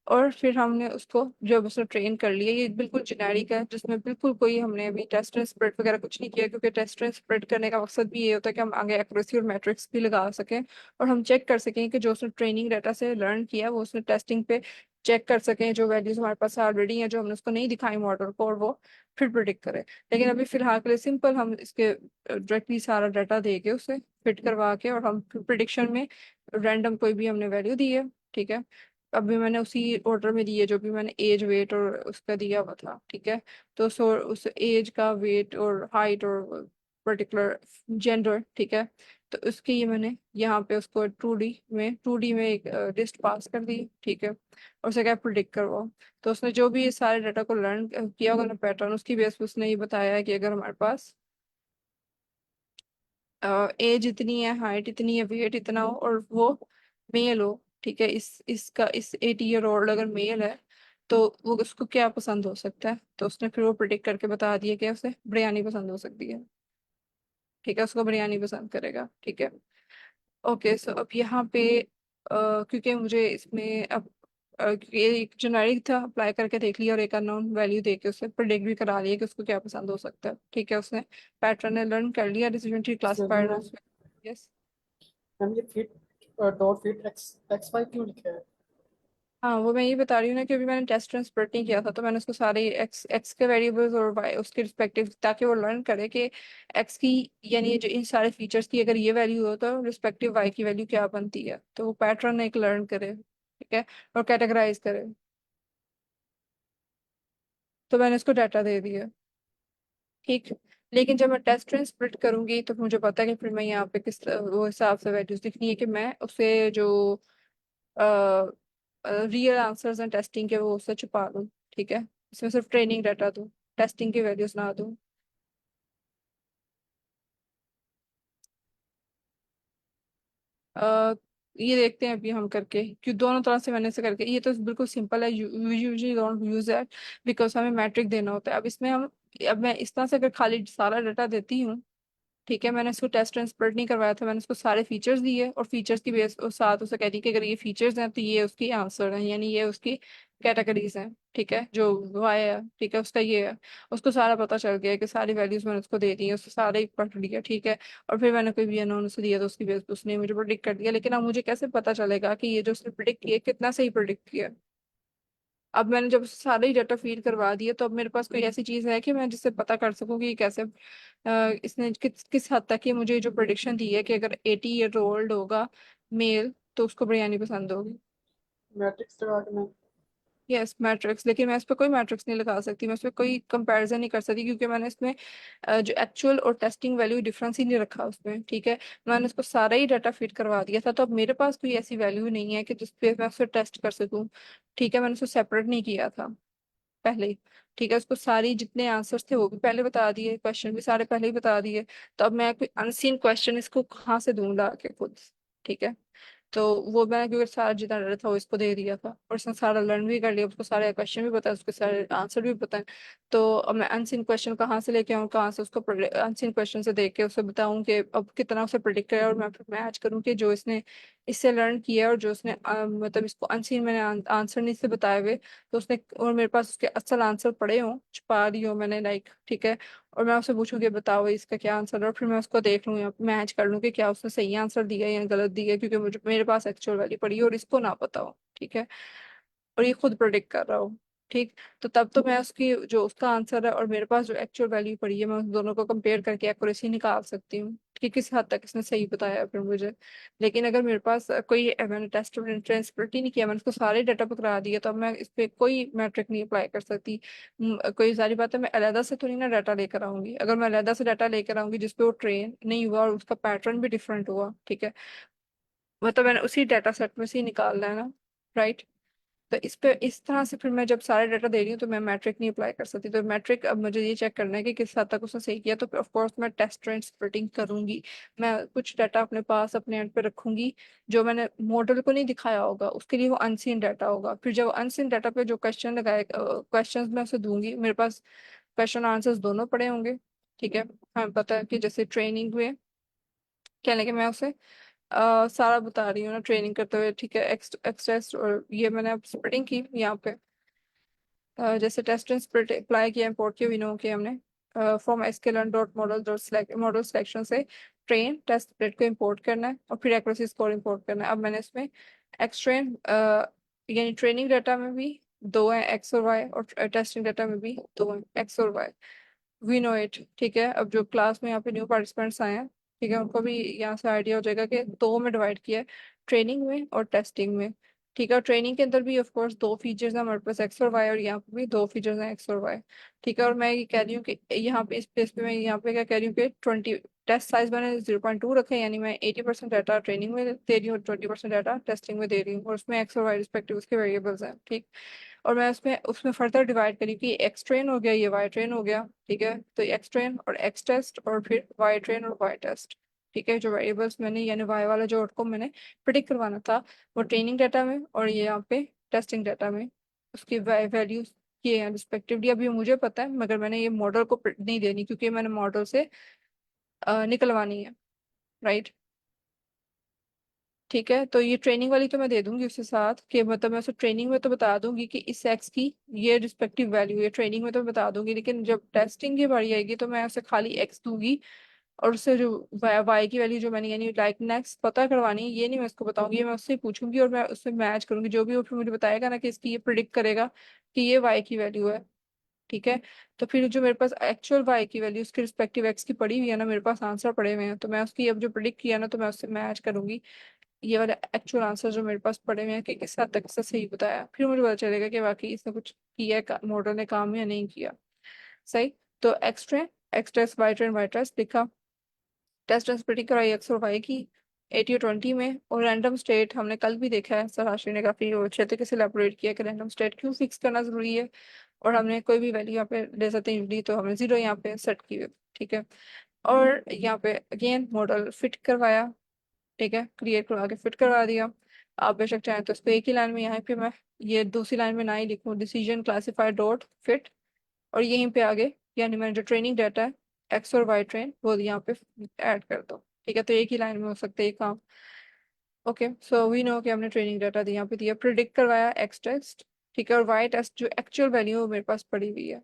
और फिर हमने उसको जब उसने ट्रेन कर लिया, ये बिल्कुल जेनेरिक है, जिसमें बिल्कुल कोई हमने अभी टेस्ट एंड स्प्रेड वगैरह कुछ नहीं किया, क्योंकि टेस्ट एंड स्प्रेड करने का मकसद भी ये होता है कि हम आगे एक्यूरेसी और मैट्रिक्स भी लगा सकें, और हम चेक कर सकें कि जो उसने ट्रेनिंग डाटा से लर्न किया वो उसने टेस्टिंग पे चेक कर सकें, जो वैल्यूज हमारे पास ऑलरेडी हैं, जो हमने उसको नहीं दिखाई मॉडल को, और वो फिर प्रिडिक्ट करें। लेकिन अभी फिलहाल के लिए सिंपल हम इसके डायरेक्टली सारा डाटा दे के उसे फिट करवा के, और हम प्रिडिक्शन में रैंडम कोई भी हमने वैल्यू दी है, ठीक है। अभी मैंने उसी ऑर्डर में दिए जो भी मैंने एज, वेट और उसका दिया हुआ था, ठीक है। तो उस एज का, वेट और हाइट और पर्टिकुलर जेंडर, ठीक है। तो उसके ये मैंने यहाँ पे उसको 2D में एक लिस्ट पास कर दी, ठीक है। और उसे क्या प्रिडिक्ट करवाओ। तो उसने जो भी ये सारे डाटा को लर्न किया होगा ना पैटर्न, उसकी बेस पे उसने ये बताया है कि अगर हमारे पास एज इतनी है, हाइट इतनी है, वेट इतना हो, और वो मेल हो, ठीक है, इस 80 ईयर ओल्ड अगर मेल है, तो वो उसको क्या पसंद हो सकता है। तो उसने फिर वो प्रिडिक्ट करके बता दिया कि उसे बिरयानी पसंद हो सकती है, ठीक है, उसको बिरयानी पसंद करेगा, ठीक है। ओके, सो अब यहाँ पे क्योंकि मुझे इसमें अब ये एक जेनेरिक था, अप्लाई करके देख लिया और एक अननोन वैल्यू दे के उससे प्रिडिक्ट भी करा लिया कि उसको क्या पसंद हो सकता है, ठीक है। उसने पैटर्न ने लर्न कर लिया, decision tree excuse me classifier ने मैम। उसमें, यस। मैम ये fit dot fit X X Y क्यों लिखा है? हाँ, वो मैं ये बता रही हूँ ना कि अभी मैंने टेस्ट रन स्प्लिट नहीं किया था, तो मैंने उसको सारे एक्स एक्स के वेरिएबल्स और वाई उसके रिस्पेक्टिव, ताकि वो लर्न करे कि एक्स की, यानी ये जो इन सारे फीचर्स की अगर ये वैल्यू हो तो रिस्पेक्टिव वाई की वैल्यू क्या बनती है, तो वो पैटर्न एक लर्न करे, ठीक है, और कैटेगराइज करे। तो मैंने उसको डाटा दे दिया, ठीक। लेकिन जब मैं टेस्ट रन स्प्लिट करूंगी तो मुझे पता है कि फिर मैं यहाँ पे किस वो हिसाब से वैल्यूज लिखनी है कि मैं उसे जो रियल आंसर्स एंड टेस्टिंग के वो उससे छुपा दूँ, ठीक है, इसमें सिर्फ ट्रेनिंग डाटा दूँ, टेस्टिंग की वैल्यूज ना दूँ। अ, ये देखते हैं अभी हम करके, क्यों दोनों तरह से मैंने से करके, ये तो बिल्कुल सिंपल है, usually don't use that because हमें मैट्रिक देना होता है। अब इसमें हम, अब मैं इस तरह से अगर खाली सारा डाटा देती हूँ, ठीक है, मैंने इसको टेस्ट एंड स्प्लिट नहीं करवाया था, मैंने इसको सारे फीचर्स दिए और फीचर्स की बेस और साथ उसे कह दी कि अगर ये फीचर्स हैं तो ये उसकी आंसर है, यानी ये उसकी कैटेगरीज हैं, ठीक है, जो वाई है, ठीक है, उसका ये है। उसको सारा पता चल गया कि सारी वैल्यूज मैंने उसको दे दी है, उसको सारे ही पढ़ लिया, ठीक है। और फिर मैंने कोई भी अननोन उसे दिया तो उसकी बेस पे उसने मुझे प्रिडिक्ट कर दिया, लेकिन अब मुझे कैसे पता चलेगा कि ये जो उसने प्रिडिक्ट किया कितना सही प्रिडिक्ट किया। अब मैंने जब सारे ही डाटा फीड करवा दिए तो अब मेरे पास कोई ऐसी चीज है कि मैं जिससे पता कर सकूं कि ये कैसे इसने किस हद तक ये मुझे जो प्रोडिक्शन दी है कि अगर 80 ईयर ओल्ड होगा मेल तो उसको बिरयानी पसंद होगी। मैट्रिक्स लगा के मैं। यस मैट्रिक्स, लेकिन मैं इस पर कोई मैट्रिक्स नहीं लगा सकती, मैं इस पर कोई कंपैरिजन नहीं कर सकती क्योंकि मैंने इसमें जो एक्चुअल और टेस्टिंग वैल्यू डिफरेंस ही नहीं रखा उसमें, ठीक है। मैंने उसको सारा ही डाटा फीड करवा दिया था, तो अब मेरे पास कोई ऐसी वैल्यू नहीं है कि जिस पे मैं उसे टेस्ट कर सकूं, ठीक है। मैंने उसको सेपरेट नहीं किया था पहले ही, ठीक है, उसको सारी जितने आंसर्स थे वो भी पहले बता दिए, क्वेश्चन भी सारे पहले ही बता दिए। तो अब मैं कोई अनसीन क्वेश्चन इसको कहाँ से दूंगा आके खुद, ठीक है। तो वो मैंने क्योंकि सारा जितना डर था वो इसको दे दिया था और उसने सारा लर्न भी कर लिया, उसको सारे क्वेश्चन भी पता है, उसके सारे आंसर भी पता है। तो अब मैं अनसीन क्वेश्चन कहाँ से लेके आऊँ, कहाँ से उसको अनसीन क्वेश्चन से देख के उसे बताऊँ कि अब कितना उसे प्रिडिक्ट है, और मैं फिर मैच करूँ कि जो इसने इससे लर्न किया है और जो उसने मतलब इसको अनसीन मैंने आंसर नहीं से बताए हुए, तो उसने और मेरे पास उसके असल आंसर पड़े हों, छुपा रही हो मैंने, लाइक, ठीक है। और मैं उससे पूछूं कि बताओ इसका क्या आंसर है, और फिर मैं उसको देख लूँ या मैच कर लूँ कि क्या उसने सही आंसर दिया या गलत दिया, क्योंकि मुझे मेरे पास एक्चुअल वैल्यू पड़ी है और इसको ना पता हो, ठीक है, और ये खुद प्रोडिक्ट कर रहा हो, ठीक। तो तब तो मैं उसकी जो उसका आंसर है और मेरे पास जो एक्चुअल वैल्यू पड़ी है, मैं उस दोनों को कंपेयर करके एक्यूरेसी निकाल सकती हूँ कि किस हद तक इसने सही बताया फिर मुझे। लेकिन अगर मेरे पास कोई मैंने टेस्ट ट्रांसपेरेंट नहीं किया, मैंने उसको सारे डाटा पकड़ा दिया, तो अब मैं इस पे कोई मैट्रिक नहीं अप्लाई कर सकती। कोई सारी बात है, मैं अलहदा से तो नहीं ना डाटा लेकर आऊंगी, अगर मैं अलहदा से डाटा लेकर आऊंगी जिसपे वो ट्रेन नहीं हुआ और उसका पैटर्न भी डिफरेंट हुआ, ठीक है, मतलब मैंने उसी डाटा सेट में से ही निकालना है ना, राइट। तो इस पे इस तरह से फिर मैं जब सारे डाटा दे रही हूँ तो मैं मैट्रिक नहीं अप्लाई कर सकती, तो मैट्रिक अब मुझे ये चेक करना है कि किस हद तक उसने सही किया, तो ऑफ कोर्स मैं टेस्ट रेंज स्प्लिटिंग करूंगी। मैं कुछ डाटा अपने पास अपने एंड पे रखूंगी, जो मैंने मॉडल को नहीं दिखाया होगा उसके लिए वो अनसीन डाटा होगा, फिर जब अनसीन डाटा पे जो क्वेश्चन लगाए क्वेश्चन मैं उसे दूंगी, मेरे पास क्वेश्चन आंसर्स दोनों पड़े होंगे, ठीक है। हमें पता है कि जैसे ट्रेनिंग हुए, क्या लगे मैं उसे सारा बता रही हूँ ना ट्रेनिंग करते हुए, ठीक है, एक्स एक्स टेस्ट, और ये मैंने अब स्प्लिटिंग की यहाँ पे। जैसे टेस्ट एंड स्प्लिट अप्लाई किया, इंपोर्ट किया विनो के हमने from SQL dot model dot select model selection से ट्रेन टेस्ट स्प्लिट को इंपोर्ट करना है और फिर एक्यूरेसी स्कोर इंपोर्ट करना है। अब मैंने इसमें एक्स ट्रेन यानी ट्रेनिंग डाटा में भी दो है एक्स और वाई, और टेस्टिंग डाटा में भी दो है एक्स और वाई। वी नो इट, ठीक है। अब जो क्लास में यहाँ पे न्यू पार्टिसिपेंट्स आए हैं, ठीक है, उनको भी यहाँ से आइडिया हो जाएगा कि दो में डिवाइड किया है, ट्रेनिंग में और टेस्टिंग में, ठीक है। और ट्रेनिंग के अंदर भी ऑफ कोर्स दो फीचर्स हैं हमारे पास, एक्स और वाई, और यहाँ पे भी दो फीचर्स हैं एक्स और वाई, ठीक है। और मैं ये कह रही हूँ कि यहाँ पे इस प्लेस पे मैं यहाँ पे क्या कह रही हूँ कि 20 टेस्ट साइज मैंने 0.2 रखे हैं, यानी मैं 80% डाटा ट्रेनिंग में दे रही हूँ, 20% डाटा टेस्टिंग में दे रही हूँ, और उसमें एक्स और वाई रिस्पेक्टिव उसके वेरिएबल्स हैं, ठीक। और मैं उसमें उसमें फर्दर डिवाइड करी कि एक्स ट्रेन हो गया, ये वाई ट्रेन हो गया, ठीक है। तो एक्स ट्रेन और एक्स टेस्ट और फिर वाई ट्रेन और वाई टेस्ट, ठीक है। जो वेरिएबल्स मैंने यानी वाई वाला जो आउटकम मैंने प्रिडिक्ट करवाना था वो ट्रेनिंग डाटा में और ये यहाँ पे टेस्टिंग डाटा में उसकी वैल्यूज ये हैं रिस्पेक्टिवली। अभी मुझे पता है मगर मैंने ये मॉडल को नहीं देनी क्योंकि मैंने मॉडल से निकलवानी है, राइट, ठीक है। तो ये ट्रेनिंग वाली तो मैं दे दूंगी उसके साथ कि मतलब मैं उसे ट्रेनिंग में तो बता दूंगी कि इस एक्स की ये रिस्पेक्टिव वैल्यू है, ट्रेनिंग में तो मैं बता दूंगी, लेकिन जब टेस्टिंग की बारी आएगी तो मैं उसे खाली एक्स दूंगी और उससे जो वाई की वैल्यू जो मैंने यानी लाइक नेक्स्ट पता करवानी है, ये नहीं मैं इसको बताऊंगी, ये मैं उससे पूछूंगी और मैं उससे मैच करूंगी, जो भी वो फिर मुझे बताएगा ना कि इसकी ये प्रिडिक्ट करेगा कि ये वाई की वैल्यू है। ठीक है। तो फिर जो मेरे पास एक्चुअल वाई की वैल्यू उसके रिस्पेक्टिव एक्स की पड़ी हुई है ना, मेरे पास आंसर पड़े हुए हैं, तो मैं उसकी अब जो प्रिडिक्ट किया ना तो मैं उससे मैच करूंगी ये वाला एक्चुअल आंसर जो मेरे पास पड़े हुए हैं कि किस हद तक इससे सही बताया, फिर मुझे पता चलेगा कि वाकई इसने कुछ किया, मॉडल ने काम या नहीं किया। सही। तो एक्स टेस्ट वाई टेस्ट लिखा, टेस्ट प्रिडिक्ट कराई एक्स और वाई की 80 और 20 में। और रैंडम स्टेट हमने कल भी देखा है, सर हाशमी ने काफी अच्छे तरीके से एलेबोरेट किया कि रैंडम स्टेट क्यों फिक्स करना जरूरी है। और हमने कोई भी वैल्यू यहाँ पे ले सकते हैं यूजली, तो हमने 0 यहाँ पे सेट की हुई है। ठीक है। और यहाँ पे अगेन मॉडल फिट करवाया। ठीक है, क्रिएट करवा के फिट करवा दिया। आप बेशक चाहें तो इसको एक ही लाइन में यहाँ पे मैं ये दूसरी लाइन में ना ही लिखूँ, डिसीजन क्लासीफायर डॉट फिट, और यहीं पे आगे यानी मैंने जो ट्रेनिंग डाटा है एक्स और वाई ट्रेन वो यहाँ पे ऐड कर दो। ठीक है, तो एक ही लाइन में हो सकता है ये काम। ओके, सो वी नो कि हमने ट्रेनिंग डाटा यहाँ पे दिया, प्रिडिक्ट करवाया एक्स टेस्ट। ठीक है, और वाई टेस्ट जो एक्चुअल वैल्यू मेरे पास पड़ी हुई है।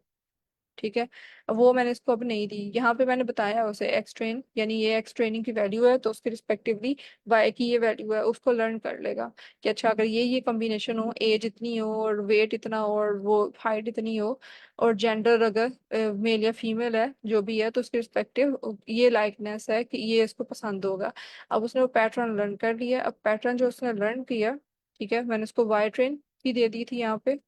ठीक है। अब वो मैंने इसको अब नहीं दी, यहाँ पे मैंने बताया उसे एक्स ट्रेन यानी ये एक्स ट्रेनिंग की वैल्यू है तो उसके रिस्पेक्टिवली वाई की ये वैल्यू है, उसको लर्न कर लेगा कि अच्छा अगर ये कॉम्बिनेशन हो, एज इतनी हो और वेट इतना हो और वो हाइट इतनी हो और जेंडर अगर मेल या फीमेल है जो भी है तो उसके रिस्पेक्टिव ये लाइकनेस है कि ये इसको पसंद होगा। अब उसने वो पैटर्न लर्न कर लिया, अब पैटर्न जो उसने लर्न किया, ठीक है, मैंने उसको वाई ट्रेन भी दे दी थी यहाँ पे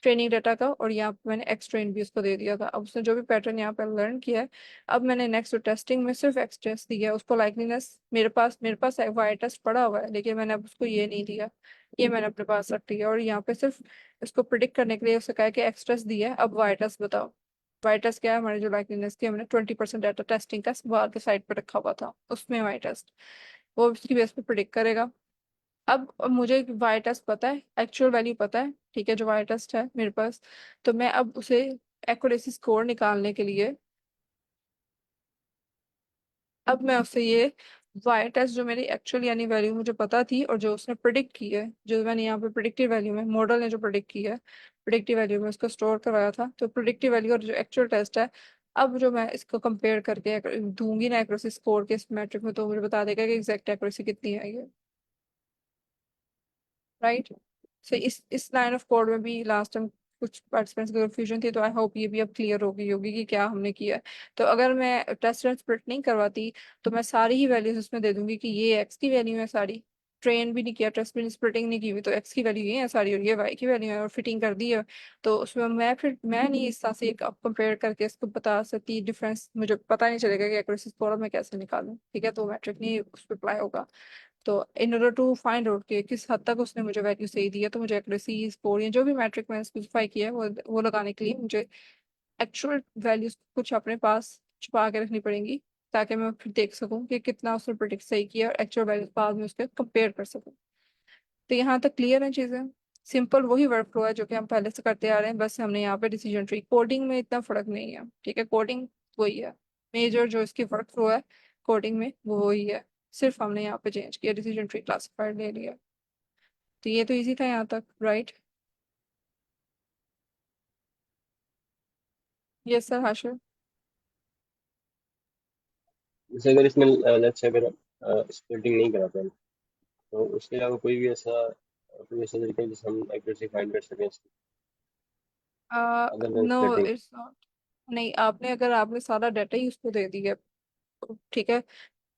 ट्रेनिंग डाटा का, और यहाँ पे मैंने एक्स ट्रेन भी उसको दे दिया था। अब उसने जो भी पैटर्न यहाँ पे लर्न किया है, अब मैंने नेक्स्ट टेस्टिंग में सिर्फ एक्स टेस्ट दिया है उसको, लाइकलीनेस मेरे पास वाई टेस्ट पड़ा हुआ है लेकिन मैंने अब उसको ये नहीं दिया, ये मैंने अपने पास रख दिया। और यहाँ पे सिर्फ इसको प्रिडिक्ट करने के लिए उससे कहा कि एक्स टेस्ट दिया है, अब वाई टेस्ट बताओ। वाई टेस्ट क्या है, हमारी जो लाइकलीनेस की हमने 20% डाटा टेस्टिंग का बाहर के साइड पर रखा हुआ था उसमें वाई टेस्ट, वो उसकी बेस पे प्रिडिक्ट करेगा। अब मुझे वाई टेस्ट पता है, एक्चुअल वैल्यू पता है, ठीक है, जो वाई टेस्ट है मेरे पास, तो मैं अब उसे एक्यूरेसी स्कोर निकालने के लिए अब मैं उससे ये वाई टेस्ट जो मेरी एक्चुअल यानी वैल्यू मुझे पता थी और जो उसने प्रिडिक्ट की है, जो मैंने यहाँ पे प्रिडिक्टिव वैल्यू में मॉडल ने जो प्रिडिक्ट की है प्रिडिक्टिव वैल्यू में उसको स्टोर करवाया था, तो प्रिडिक्टिव वैल्यू और जो एक्चुअल टेस्ट है, अब जो मैं इसको कंपेयर करके दूंगी ना एक्यूरेसी स्कोर के इस मैट्रिक में, तो मुझे बता देगा कि एग्जैक्ट एक्यूरेसी कितनी है ये। राइट। सो इस लाइन ऑफ कोड में भी लास्ट टाइम कुछ पार्टिसिपेंट्स को कंफ्यूजन थी, तो आई होप ये भी अब क्लियर हो गई होगी कि क्या हमने किया है। तो अगर मैं टेस्ट रन स्प्लिट नहीं करवाती तो मैं सारी ही वैल्यूज उसमें दे दूंगी कि ये एक्स की वैल्यू है सारी, ट्रेन भी नहीं किया, टेस्ट भी स्प्लिटिंग नहीं की हुई, तो एक्स की वैल्यू ये है सारी और ये वाई की वैल्यू है और फिटिंग कर दी है। तो उसमें मैं नहीं इस तरह से कंपेयर करके इसको बता सकती डिफरेंस, मुझे पता नहीं चलेगा कि एक्यूरेसी स्कोर मैं कैसे निकालूं। ठीक है, तो मैट्रिक नहीं उस पर अप्लाई होगा। तो in order to find out के किस हद तक उसने मुझे वैल्यू सही दी है, तो मुझे एक्यूरेसी स्कोर या जो भी मैट्रिक मैंने स्पेसिफाई किया है वो लगाने के लिए मुझे एक्चुअल वैल्यूज कुछ अपने पास छुपा के रखनी पड़ेंगी, ताकि मैं फिर देख सकूं कि कितना उसने प्रिडिक्ट सही किया और एक्चुअल वैल्यूज बाद में उसके कंपेयर कर सकूं। तो यहाँ तक क्लियर है चीजें। सिंपल वही वर्क फ्लो है जो कि हम पहले से करते आ रहे हैं, बस हमने यहाँ पे डिसीजन ट्री कोडिंग में इतना फर्क नहीं है। ठीक है, कोडिंग वही है, मेजर जो इसकी वर्क फ्लो है कोडिंग में वो वही है, सिर्फ हमने यहाँ पे चेंज किया, डिसीजन ट्री क्लासिफायर ले लिया। तो ये तो इजी था यहाँ तक, राइट? Yes sir Hashir. जैसे अगर इसमें लेट्स से अगर स्प्लिटिंग नहीं कराते हैं तो उसके अलावा कोई ऐसा तरीका है जिससे हम एक्यूरेसी फाइंड कर सकें other than no splitting. It's not. नहीं, अगर आपने सारा डाटा ही उसको दे दिया, ठीक है,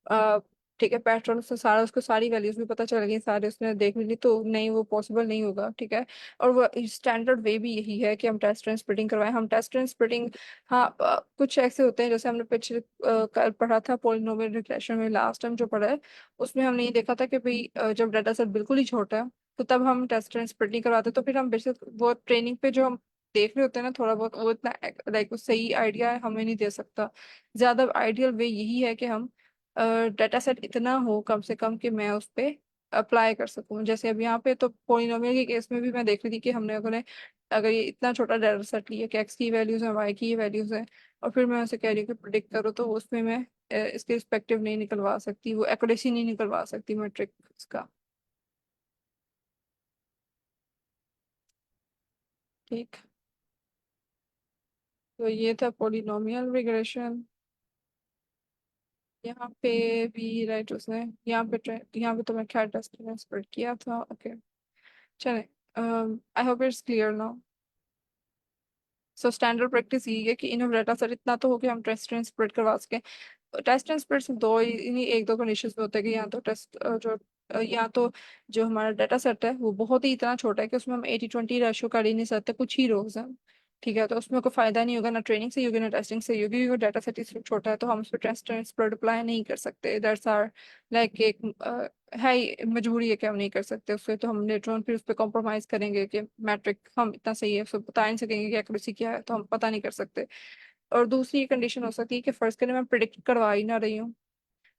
अ, ठीक है, पेट्रोल से सारा उसको सारी वैल्यूज भी पता चल गई, सारे उसने देख ली, तो नहीं वो पॉसिबल नहीं होगा। ठीक है। और वो स्टैंडर्ड वे भी यही है कि हम टेस्ट एंड स्प्लिटिंग करवाएं, हम टेस्ट एंड स्प्लिटिंग, हाँ, कुछ ऐसे होते हैं जैसे हमने पिछले कल पढ़ा था पॉलिनोमियल रिग्रेशन में, लास्ट टाइम जो पढ़ा है उसमें हमने ये देखा था कि भाई जब डाटा सेट बिल्कुल ही छोटा है तो तब हम टेस्ट एंड स्प्लिटिंग करवाते हैं, तो फिर हम बेसिक वो ट्रेनिंग पे जो हम देख रहे होते हैं ना थोड़ा बहुत, वो इतना लाइक सही आइडिया हमें नहीं दे सकता। ज्यादा आइडियल वे यही है कि हम डाटा सेट इतना हो कम से कम कि मैं उस पे अप्लाई कर सकूं। जैसे अब यहाँ पे तो पोलिनोमियल के केस में भी मैं देख रही थी कि हमने अगर ये इतना छोटा डाटा सेट लिया कि एक्स की वैल्यूज है वाई की वैल्यूज है, और फिर मैं उसे कह रही हूँ कि प्रिडिक्ट करो, तो उसमें मैं इसके रिस्पेक्टिव नहीं निकलवा सकती, वो एक्यूरेसी नहीं निकलवा सकती मैट्रिक का। ठीक। तो ये था पोलिनोमियल रिग्रेशन। यहाँ पे भी राइट उसने यहाँ पे तो मैं खैर टेस्ट स्प्रेड किया था। ओके चले, I hope it's clear now. So standard practice यही है कि इनफ डाटा सेट इतना तो हो कि हम टेस्ट स्प्रेड करवा सकें। टेस्ट एंड स्प्रेड में इन्हीं एक दो कंडीशंस में होता है कि या तो या तो जो हमारा डाटा सेट है वो बहुत ही इतना छोटा है कि उसमें हम 80-20 रेशो कर ही नहीं सकते, कुछ ही रोज हैं। ठीक है, तो उसमें कोई फायदा नहीं होगा, ना ट्रेनिंग से होगी ना टेस्टिंग से होगी, क्योंकि वो डाटा सेट इसलिए छोटा है तो हम उस पर टेस्ट एंड स्प्रेड अप्लाई नहीं कर सकते। दैट्स आर लाइक एक है ही मजबूरी है कि हम नहीं कर सकते उससे, तो हम लेटर ऑन फिर उस पर कॉम्प्रोमाइज करेंगे कि मैट्रिक हम इतना सही है, उसको बता नहीं सकेंगे कि एक्यूरेसी क्या है, तो हम पता नहीं कर सकते। और दूसरी कंडीशन हो सकती है कि फर्स्ट करें मैं प्रिडिक्ट करवा ही ना रही हूँ,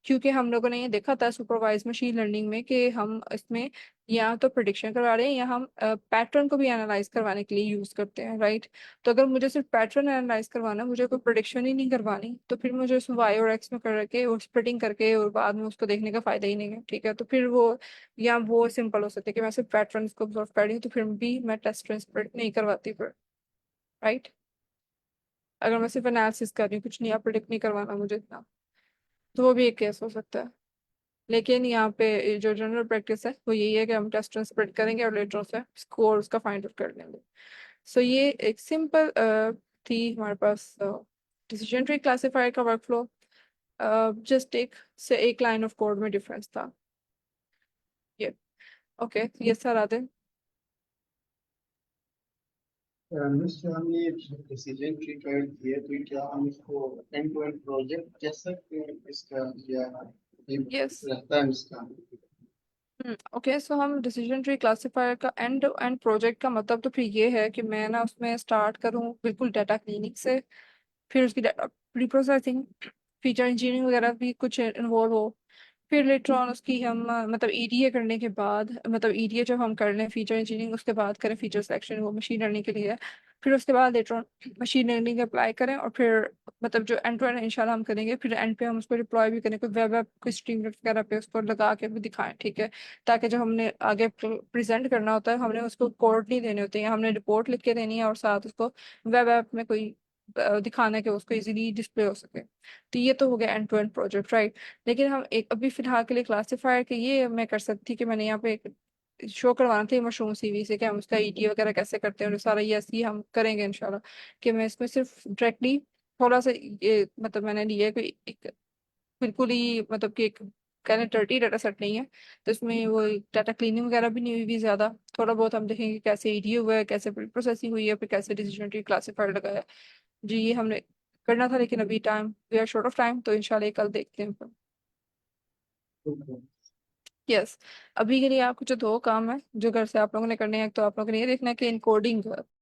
क्योंकि हम लोगों ने ये देखा था सुपरवाइज मशीन लर्निंग में कि हम इसमें या तो प्रिडिक्शन करवा रहे हैं या हम पैटर्न को भी एनालाइज करवाने के लिए यूज करते हैं, राइट। तो अगर मुझे सिर्फ पैटर्न एनालाइज करवाना, मुझे कोई प्रिडिक्शन ही नहीं करवानी, तो फिर मुझे उसमें वाई और एक्स में करके और स्प्लिटिंग करके और बाद में उसको देखने का फायदा ही नहीं है। ठीक है, तो फिर वो या वो सिंपल हो सकता है कि मैं सिर्फ पैटर्न को ऑब्जर्व कर रही हूँ, तो फिर भी मैं टेस्ट स्प्लिट नहीं करवाती फिर, राइट। अगर मैं सिर्फ एनालिसिस कर रही हूँ, कुछ नहीं प्रिडिक्ट नहीं करवाना मुझे इतना, तो वो भी एक केस हो सकता है। लेकिन यहाँ पे जो जनरल प्रैक्टिस है वो यही है कि हम टेस्ट स्प्रेड करेंगे और लेटर से स्कोर उसका फाइंड आउट कर लेंगे। सो ये एक सिंपल थी हमारे पास डिसीजन ट्री क्लासिफायर का वर्कफ्लो। जस्ट एक से एक लाइन ऑफ कोड में डिफरेंस था ये। ओके, ये सर आते। मिस जो हम ये डिसीजन ट्री गाइड दिए तो क्या हम इसको एंड टू एंड प्रोजेक्ट कह सकते हैं इसका, या ये यस। रहता है इसका? ओके, सो हम डिसीजन ट्री क्लासिफायर का एंड एंड प्रोजेक्ट का मतलब तो फिर ये है कि मैं ना उसमें स्टार्ट करूँ बिल्कुल डाटा क्लीनिंग से, फिर उसकी data pre processing, feature engineering वगैरह भी कुछ इन्वॉल्व हो, फिर लेटर ऑन उसकी हम मतलब ईडीए करने के बाद, मतलब ईडीए जब हम कर लें फीचर इंजीनियरिंग, उसके बाद करें फीचर सिलेक्शन, वो मशीन लर्निंग के लिए है। फिर उसके बाद later on machine learning apply करें और फिर मतलब जो एंड टू एंड इंशाल्लाह हम करेंगे, फिर एंड पे हम उसको डिप्लॉय भी करें, कोई वेब ऐप कोई स्ट्रीम वगैरह पे उसको लगा के भी दिखाएं। ठीक है, ताकि जब हमने आगे प्रेजेंट करना होता है, हमने उसको कोड नहीं देने होते हैं, हमने रिपोर्ट लिख के देनी है और साथ उसको वेब ऐप में कोई दिखाना है कि उसको इजीली डिस्प्ले हो सके। तो ये तो हो गया end to end project, right. लेकिन हम एक अभी फिलहाल के लिए क्लासिफायर के ये मैं कर सकती कि मैंने यहाँ पे शो करवाना था मशरूम सीवी से कि हम उसका ईटी वगैरह कैसे करते हैं, और सारा ये ऐसे ही हम करेंगे इंशाल्लाह। कि मैं इसमें सिर्फ डायरेक्टली थोड़ा सा ये मतलब मैंने लिया है कोई एक बिल्कुल ही मतलब कि एक कहने डर्टी डाटा सेट नहीं है, तो इसमें वो डाटा क्लीनिंग वगैरह भी नहीं हुई भी ज्यादा। थोड़ा बहुत हम देखेंगे कैसे ईडी हुआ है, कैसे प्रोसेसिंग हुई है, फिर कैसे डिसीजन ट्री क्लासिफायर लगाया है। जी ये हमने करना था, लेकिन अभी time we are short of time, तो इंशाल्लाह ये कल देखते हैं। यस, अभी के लिए आपको जो दो काम है जो घर से आप लोगों ने करने हैं, एक तो आप लोगों ने ये देखना है कि इनकोडिंग